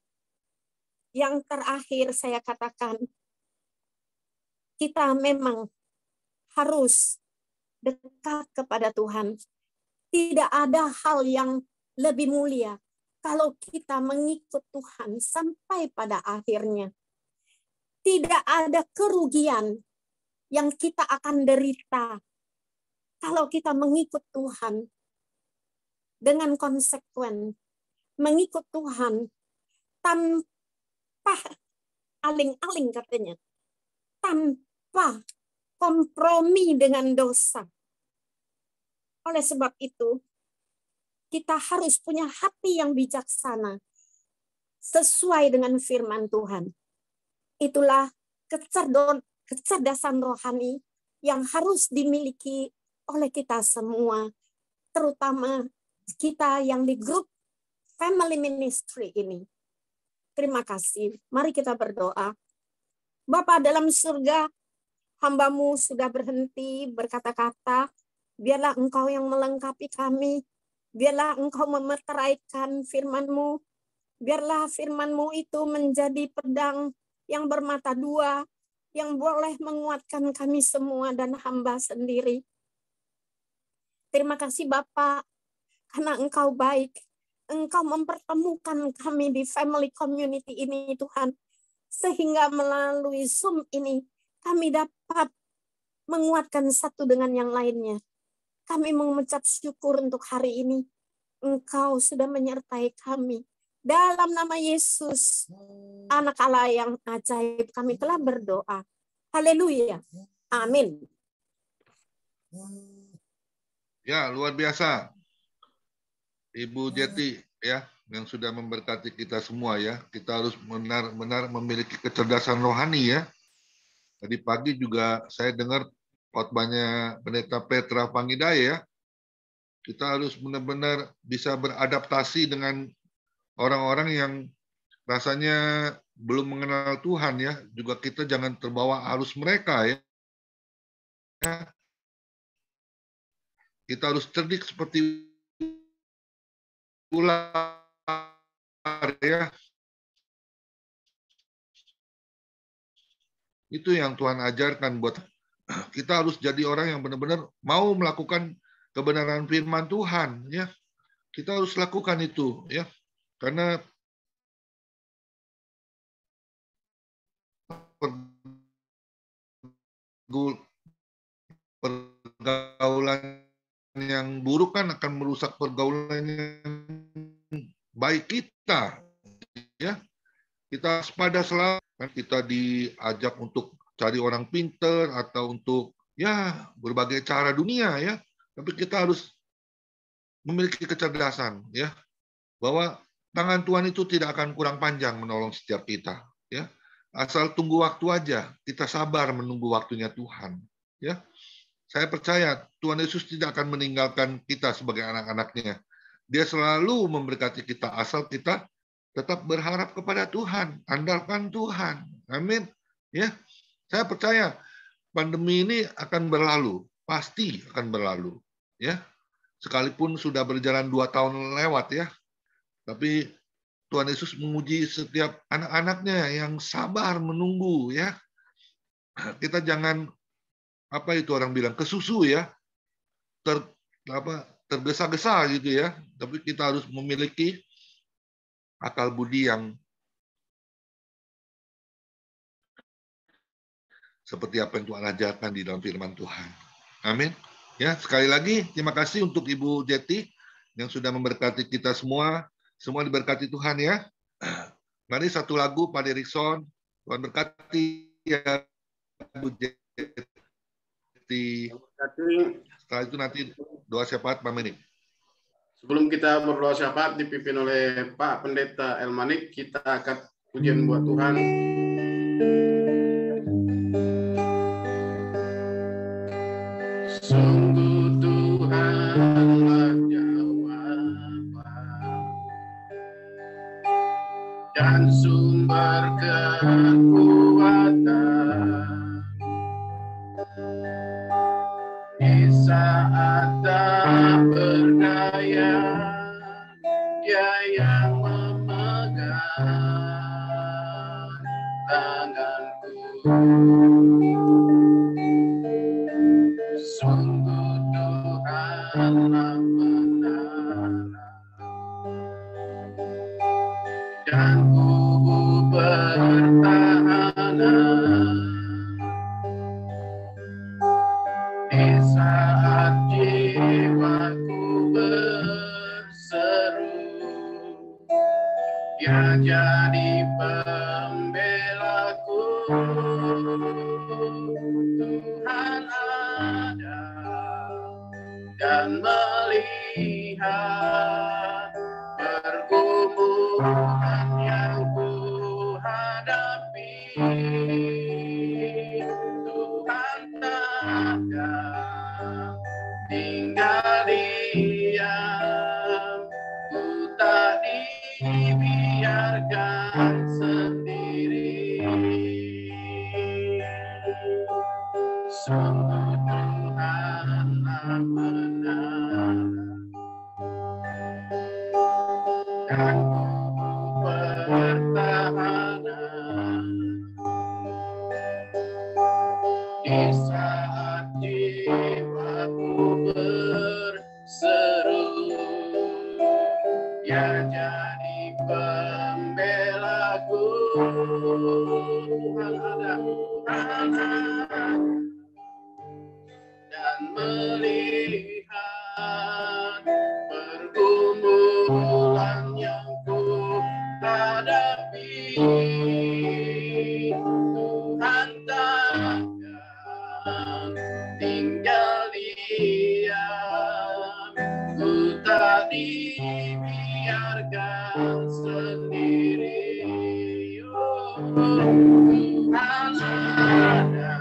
Yang terakhir saya katakan, kita memang harus dekat kepada Tuhan. Tidak ada hal yang lebih mulia kalau kita mengikut Tuhan sampai pada akhirnya. Tidak ada kerugian yang kita akan derita kalau kita mengikut Tuhan dengan konsekuen, mengikut Tuhan tanpa aling-aling katanya, tanpa kompromi dengan dosa. Oleh sebab itu, kita harus punya hati yang bijaksana sesuai dengan firman Tuhan. Itulah kecerdasan rohani yang harus dimiliki oleh kita semua, terutama kita yang di grup family ministry ini. Terima kasih. Mari kita berdoa. Bapa dalam surga, hamba-Mu sudah berhenti berkata-kata, biarlah Engkau yang melengkapi kami, biarlah Engkau memeteraikan firman-Mu, biarlah firman-Mu itu menjadi pedang yang bermata dua, yang boleh menguatkan kami semua dan hamba sendiri. Terima kasih Bapa, karena Engkau baik. Engkau mempertemukan kami di family community ini Tuhan, sehingga melalui Zoom ini kami dapat menguatkan satu dengan yang lainnya. Kami mengucap syukur untuk hari ini. Engkau sudah menyertai kami. Dalam nama Yesus, Anak Allah yang ajaib, kami telah berdoa. Haleluya. Amin. Ya, luar biasa. Ibu Jeti ya, yang sudah memberkati kita semua ya. Kita harus benar-benar memiliki kecerdasan rohani ya. Tadi pagi juga saya dengar khotbahnya Pendeta Petra Pangidaya ya. Kita harus benar-benar bisa beradaptasi dengan orang-orang yang rasanya belum mengenal Tuhan ya. Juga kita jangan terbawa arus mereka ya. Kita harus cerdik seperti ular ya. Itu yang Tuhan ajarkan buat kita, harus jadi orang yang benar-benar mau melakukan kebenaran firman Tuhan, ya. Kita harus lakukan itu, ya. Karena pergaulan yang buruk kan akan merusak pergaulan yang baik kita, ya. Kita waspada selalu, kan kita diajak untuk cari orang pinter atau untuk ya berbagai cara dunia, ya. Tapi kita harus memiliki kecerdasan, ya, bahwa tangan Tuhan itu tidak akan kurang panjang menolong setiap kita, ya. Asal tunggu waktu aja, kita sabar menunggu waktunya Tuhan, ya. Saya percaya Tuhan Yesus tidak akan meninggalkan kita sebagai anak-anaknya. Dia selalu memberkati kita asal kita tetap berharap kepada Tuhan, andalkan Tuhan. Amin. Ya. Saya percaya pandemi ini akan berlalu, pasti akan berlalu, ya. Sekalipun sudah berjalan 2 tahun lewat, ya. Tapi Tuhan Yesus menguji setiap anak-anaknya yang sabar menunggu, ya. Kita jangan, apa itu orang bilang, kesusu, ya. Tergesa-gesa gitu, ya. Tapi kita harus memiliki akal budi yang seperti apa yang Tuhan ajarkan di dalam firman Tuhan. Amin. Ya, sekali lagi terima kasih untuk Ibu Jeti yang sudah memberkati kita semua. Semua diberkati Tuhan, ya. Mari satu lagu Pak Derikson. Tuhan berkati ya Bu Jeti. Setelah itu nanti doa syafaat Pak Menik. Sebelum kita berdoa syafaat dipimpin oleh Pak Pendeta Elmanik, kita akan pujian buat Tuhan. Sungguh Tuhanlah jawaban dan sumber kekuatan di saat tak berdaya. Dia yang memegang tanganku. Sungguh Tuhanlah benar dan ku bertahan di saat jiwaku berseru. Dia jadi pembelaku. Tuhan ada dan melihat pergumulan yang ku hadapi. Tuhan ada tinggal diam, ku tak dibiarkan sendiri. Sungguh Tuhanlah benar dan ku bertahan di saat jiwaku berseru. Ya jadi pembelaku. Tuhan ada dan melihat pergumulan yang ku hadapi. Tuhan takkan tinggal diam, ku tak dibiarkan sendiri. Tuhan ada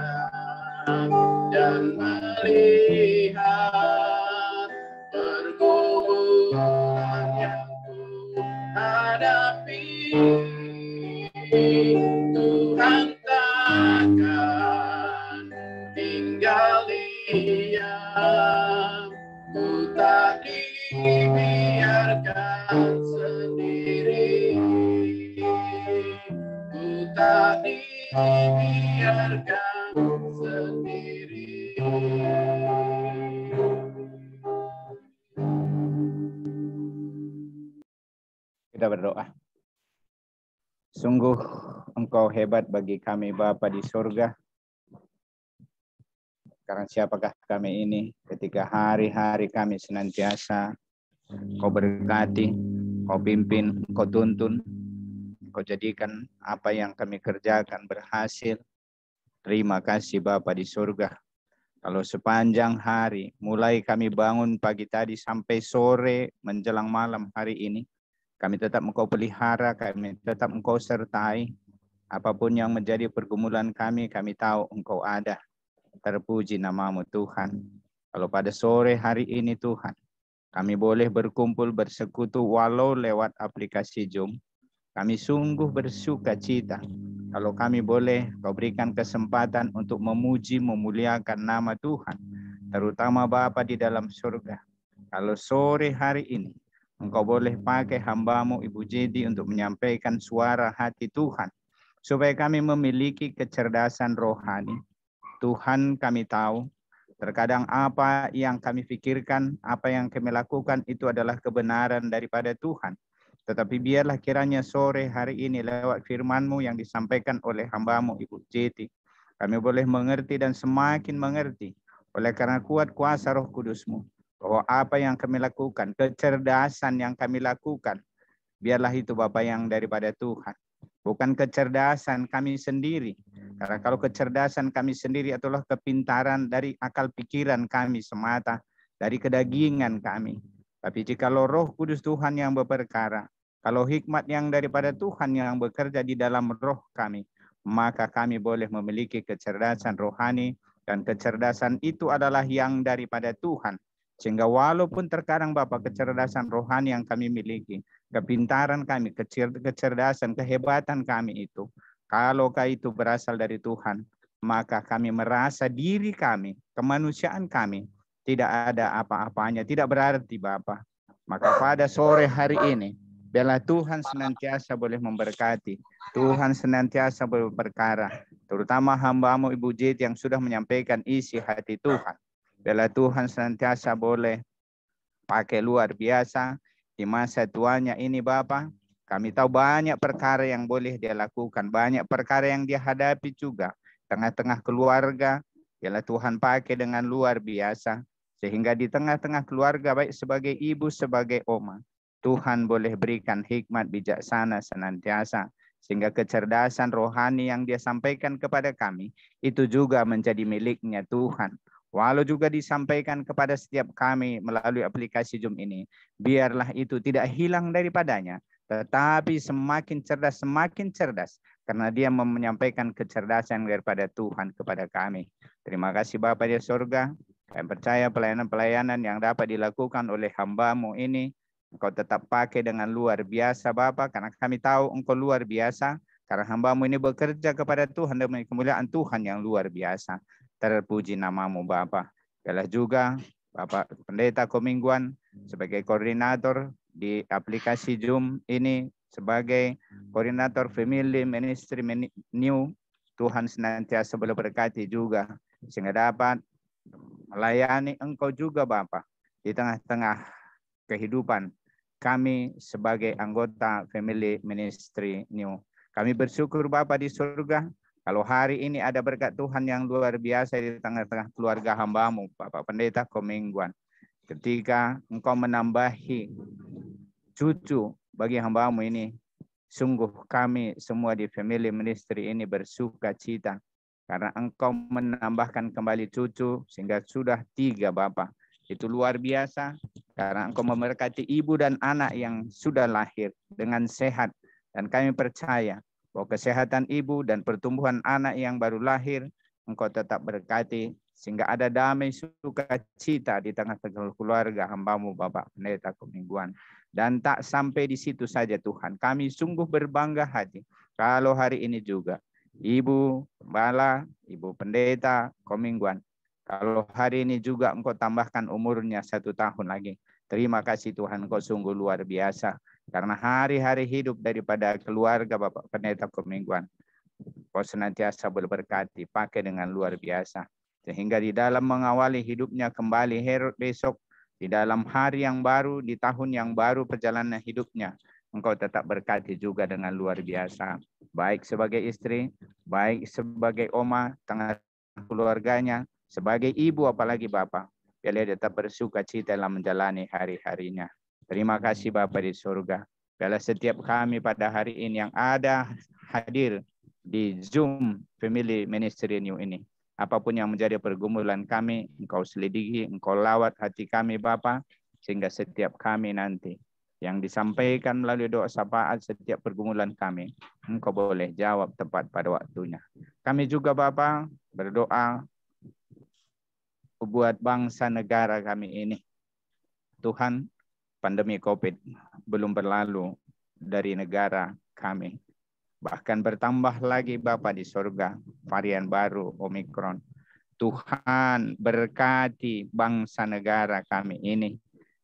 dan melihat pergumulan yang ku hadapi. Tuhan takkan tinggal diam, ku tak dibiarkan sendiri. Ku tak dibiarkan biarkan sendiri. Kita berdoa. Sungguh Engkau hebat bagi kami Bapa di surga. Karena siapakah kami ini ketika hari-hari kami senantiasa Kau berkati, Kau pimpin, Kau tuntun, Kau jadikan apa yang kami kerjakan berhasil. Terima kasih Bapa di surga. Kalau sepanjang hari, mulai kami bangun pagi tadi sampai sore menjelang malam hari ini, kami tetap Engkau pelihara, kami tetap Engkau sertai. Apapun yang menjadi pergumulan kami tahu Engkau ada. Terpuji nama-Mu Tuhan. Kalau pada sore hari ini Tuhan, kami boleh berkumpul bersekutu walau lewat aplikasi Zoom. Kami sungguh bersuka cita. Kalau kami boleh Kau berikan kesempatan untuk memuji, memuliakan nama Tuhan. Terutama Bapa di dalam surga. Kalau sore hari ini, Engkau boleh pakai hamba-Mu Ibu Jedi untuk menyampaikan suara hati Tuhan. Supaya kami memiliki kecerdasan rohani. Tuhan kami tahu, terkadang apa yang kami pikirkan, apa yang kami lakukan itu adalah kebenaran daripada Tuhan. Tetapi biarlah kiranya sore hari ini lewat firman-Mu yang disampaikan oleh hamba-Mu Ibu Jeti, kami boleh mengerti dan semakin mengerti. Oleh karena kuat kuasa Roh Kudus-Mu, bahwa apa yang kami lakukan, kecerdasan yang kami lakukan, biarlah itu Bapa yang daripada Tuhan. Bukan kecerdasan kami sendiri. Karena kalau kecerdasan kami sendiri adalah kepintaran dari akal pikiran kami semata, dari kedagingan kami. Tapi jikalau Roh Kudus Tuhan yang berperkara, kalau hikmat yang daripada Tuhan yang bekerja di dalam roh kami, maka kami boleh memiliki kecerdasan rohani, dan kecerdasan itu adalah yang daripada Tuhan. Sehingga walaupun terkadang Bapak kecerdasan rohani yang kami miliki, kepintaran kami, kecerdasan, kehebatan kami itu, kalau itu berasal dari Tuhan, maka kami merasa diri kami, kemanusiaan kami, tidak ada apa-apanya, tidak berarti Bapak. Maka pada sore hari ini, biarlah Tuhan senantiasa boleh memberkati, Tuhan senantiasa boleh berperkara, terutama hamba-Mu Ibu Jit yang sudah menyampaikan isi hati Tuhan. Biarlah Tuhan senantiasa boleh pakai luar biasa di masa tuanya ini Bapa. Kami tahu banyak perkara yang boleh dia lakukan, banyak perkara yang dia hadapi juga. Tengah-tengah keluarga, biarlah Tuhan pakai dengan luar biasa. Sehingga di tengah-tengah keluarga, baik sebagai ibu, sebagai oma, Tuhan boleh berikan hikmat bijaksana senantiasa. Sehingga kecerdasan rohani yang dia sampaikan kepada kami, itu juga menjadi miliknya Tuhan. Walau juga disampaikan kepada setiap kami melalui aplikasi Zoom ini, biarlah itu tidak hilang daripadanya, tetapi semakin cerdas, karena dia menyampaikan kecerdasan daripada Tuhan kepada kami. Terima kasih Bapa di surga. Kami percaya pelayanan-pelayanan yang dapat dilakukan oleh hamba-Mu ini, Engkau tetap pakai dengan luar biasa Bapa, karena kami tahu Engkau luar biasa, karena hamba-Mu ini bekerja kepada Tuhan demi kemuliaan Tuhan yang luar biasa. Terpuji nama-Mu Bapa. Biarlah juga Bapak Pendeta Komingguan sebagai koordinator di aplikasi Zoom ini, sebagai koordinator Family Ministry New, Tuhan senantiasa boleh berkati juga sehingga dapat melayani Engkau juga Bapa di tengah-tengah kehidupan kami sebagai anggota Family Ministry New. Kami bersyukur Bapa di surga, kalau hari ini ada berkat Tuhan yang luar biasa di tengah-tengah keluarga hamba-Mu, Bapak Pendeta Komingguan. Ketika Engkau menambahi cucu bagi hamba-Mu ini, sungguh kami semua di Family Ministry ini bersuka cita. Karena Engkau menambahkan kembali cucu sehingga sudah 3 Bapak. Itu luar biasa karena Engkau memberkati ibu dan anak yang sudah lahir dengan sehat. Dan kami percaya bahwa kesehatan ibu dan pertumbuhan anak yang baru lahir, Engkau tetap berkati, sehingga ada damai sukacita di tengah-tengah keluarga hamba-Mu Bapak Pendeta Komingguan. Dan tak sampai di situ saja Tuhan, kami sungguh berbangga hati, kalau hari ini juga, Ibu Gembala, Ibu Pendeta Komingguan, kalau hari ini juga Engkau tambahkan umurnya 1 tahun lagi. Terima kasih Tuhan, Engkau sungguh luar biasa. Karena hari-hari hidup daripada keluarga Bapak Pendeta Komingguan, Kau senantiasa berberkati, pakai dengan luar biasa. Sehingga di dalam mengawali hidupnya kembali Herod besok, di dalam hari yang baru, di tahun yang baru perjalanan hidupnya, Engkau tetap berkati juga dengan luar biasa. Baik sebagai istri, baik sebagai oma, tengah keluarganya, sebagai ibu apalagi Bapa. Biar dia tetap bersuka cita dalam menjalani hari-harinya. Terima kasih Bapa di surga. Biarlah setiap kami pada hari ini yang ada hadir di Zoom Family Ministry New ini. Apapun yang menjadi pergumulan kami, Engkau selidiki, Engkau lawat hati kami Bapa, sehingga setiap kami nanti yang disampaikan melalui doa syafaat setiap pergumulan kami, Engkau boleh jawab tepat pada waktunya. Kami juga Bapa berdoa buat bangsa negara kami ini. Tuhan, pandemi COVID belum berlalu dari negara kami. Bahkan bertambah lagi Bapa di surga, varian baru Omikron. Tuhan berkati bangsa negara kami ini.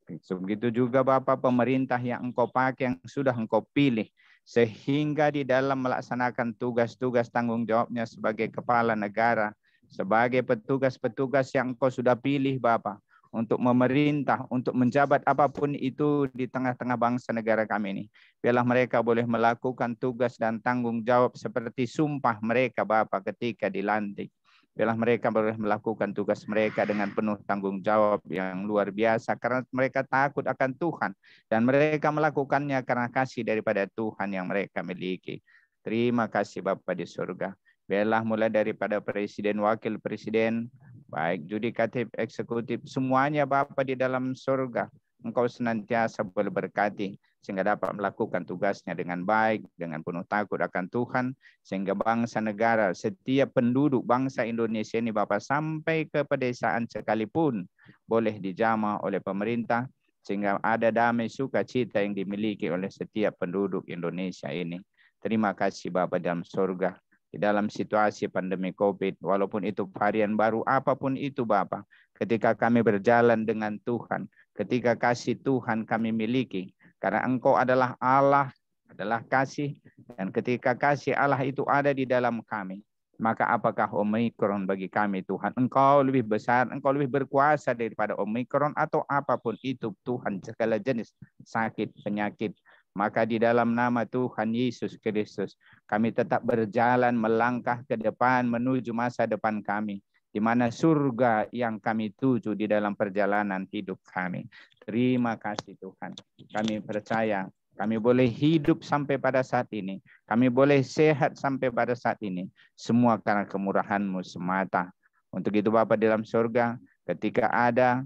Begitu juga Bapa pemerintah yang Engkau pakai, yang sudah Engkau pilih. Sehingga di dalam melaksanakan tugas-tugas tanggung jawabnya sebagai kepala negara, sebagai petugas-petugas yang Engkau sudah pilih Bapa, untuk memerintah, untuk menjabat apapun itu di tengah-tengah bangsa negara kami ini. Biarlah mereka boleh melakukan tugas dan tanggung jawab seperti sumpah mereka Bapa ketika dilantik. Biarlah mereka boleh melakukan tugas mereka dengan penuh tanggung jawab yang luar biasa karena mereka takut akan Tuhan dan mereka melakukannya karena kasih daripada Tuhan yang mereka miliki. Terima kasih Bapa di surga. Biarlah mulai daripada presiden, wakil presiden, baik judikatif, eksekutif, semuanya Bapa di dalam surga, Engkau senantiasa berberkati sehingga dapat melakukan tugasnya dengan baik, dengan penuh takut akan Tuhan, sehingga bangsa negara, setiap penduduk bangsa Indonesia ini Bapa sampai ke pedesaan sekalipun boleh dijamah oleh pemerintah, sehingga ada damai sukacita yang dimiliki oleh setiap penduduk Indonesia ini. Terima kasih Bapa dalam surga. Di dalam situasi pandemi COVID, walaupun itu varian baru, apapun itu Bapa, ketika kami berjalan dengan Tuhan, ketika kasih Tuhan kami miliki, karena Engkau adalah Allah, adalah kasih, dan ketika kasih Allah itu ada di dalam kami, maka apakah Omikron bagi kami Tuhan? Engkau lebih besar, Engkau lebih berkuasa daripada Omikron atau apapun itu Tuhan, segala jenis sakit, penyakit. Maka di dalam nama Tuhan Yesus Kristus, kami tetap berjalan melangkah ke depan menuju masa depan kami, di mana surga yang kami tuju di dalam perjalanan hidup kami. Terima kasih Tuhan. Kami percaya kami boleh hidup sampai pada saat ini. Kami boleh sehat sampai pada saat ini. Semua karena kemurahan-Mu semata. Untuk itu Bapa di dalam surga, ketika ada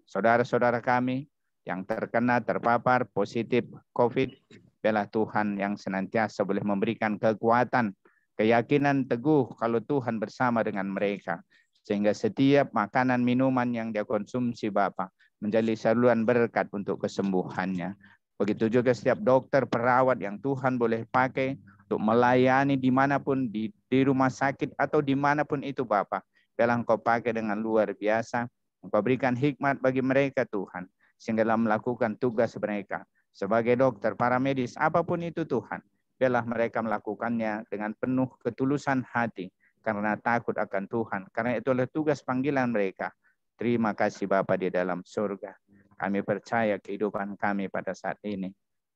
saudara-saudara kami yang terpapar positif COVID, biarlah Tuhan yang senantiasa boleh memberikan kekuatan, keyakinan teguh kalau Tuhan bersama dengan mereka. Sehingga setiap makanan, minuman yang dia konsumsi Bapa menjadi saluran berkat untuk kesembuhannya. Begitu juga setiap dokter, perawat yang Tuhan boleh pakai untuk melayani dimanapun, di rumah sakit atau dimanapun itu Bapa. Biarlah Engkau pakai dengan luar biasa. Engkau berikan hikmat bagi mereka Tuhan, sehingga dalam melakukan tugas mereka sebagai dokter, para medis, apapun itu Tuhan, biarlah mereka melakukannya dengan penuh ketulusan hati karena takut akan Tuhan, karena itu adalah tugas panggilan mereka. Terima kasih Bapa di dalam surga. Kami percaya kehidupan kami pada saat ini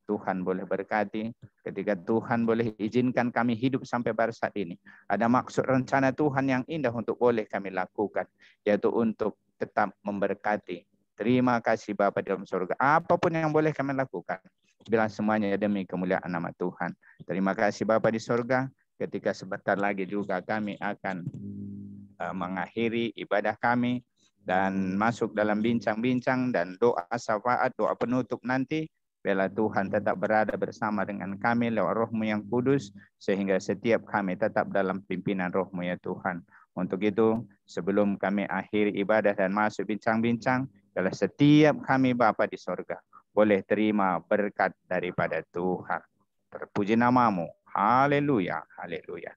Tuhan boleh berkati, ketika Tuhan boleh izinkan kami hidup sampai pada saat ini. Ada maksud rencana Tuhan yang indah untuk boleh kami lakukan, yaitu untuk tetap memberkati. Terima kasih Bapa di dalam surga. Apapun yang boleh kami lakukan, bilang semuanya demi kemuliaan nama Tuhan. Terima kasih Bapa di surga. Ketika sebentar lagi juga kami akan mengakhiri ibadah kami dan masuk dalam bincang-bincang dan doa syafaat, doa penutup nanti. Biarlah Tuhan tetap berada bersama dengan kami lewat Roh-Mu yang kudus, sehingga setiap kami tetap dalam pimpinan Roh-Mu ya Tuhan. Untuk itu, sebelum kami akhiri ibadah dan masuk bincang-bincang, biarlah setiap kami Bapa di sorga boleh terima berkat daripada Tuhan. Terpuji nama-Mu. Haleluya, haleluya.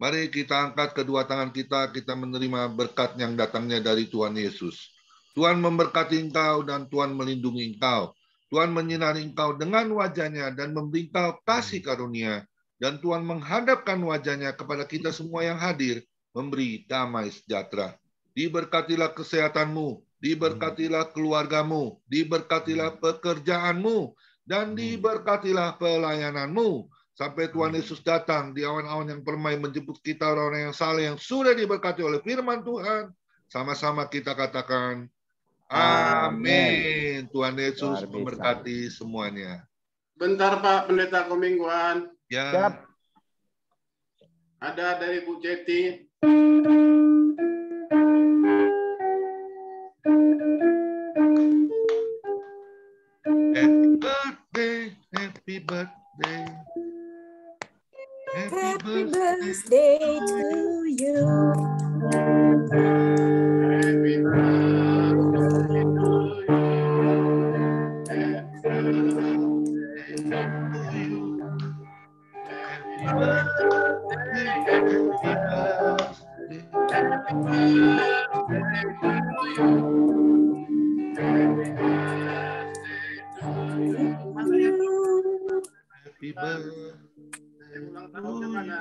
Mari kita angkat kedua tangan kita menerima berkat yang datangnya dari Tuhan Yesus. Tuhan memberkati engkau dan Tuhan melindungi engkau. Tuhan menyinari engkau dengan wajah-Nya dan memberi engkau kasih karunia. dan Tuhan menghadapkan wajahnya kepada kita semua yang hadir, memberi damai sejahtera. Diberkatilah kesehatanmu, diberkatilah keluargamu, diberkatilah pekerjaanmu, dan diberkatilah pelayananmu. Sampai Tuhan Yesus datang di awan-awan yang permai menjemput kita orang-orang yang saleh yang sudah diberkati oleh firman Tuhan. Sama-sama kita katakan, amin. Tuhan Yesus memberkati semuanya. Bentar Pak Pendeta Komingguan. Ya. Siap. Ada dari Bu Ceti. Happy birthday. Happy birthday to you. Happy birthday to you. Happy birthday. Ulang tahunnya mana?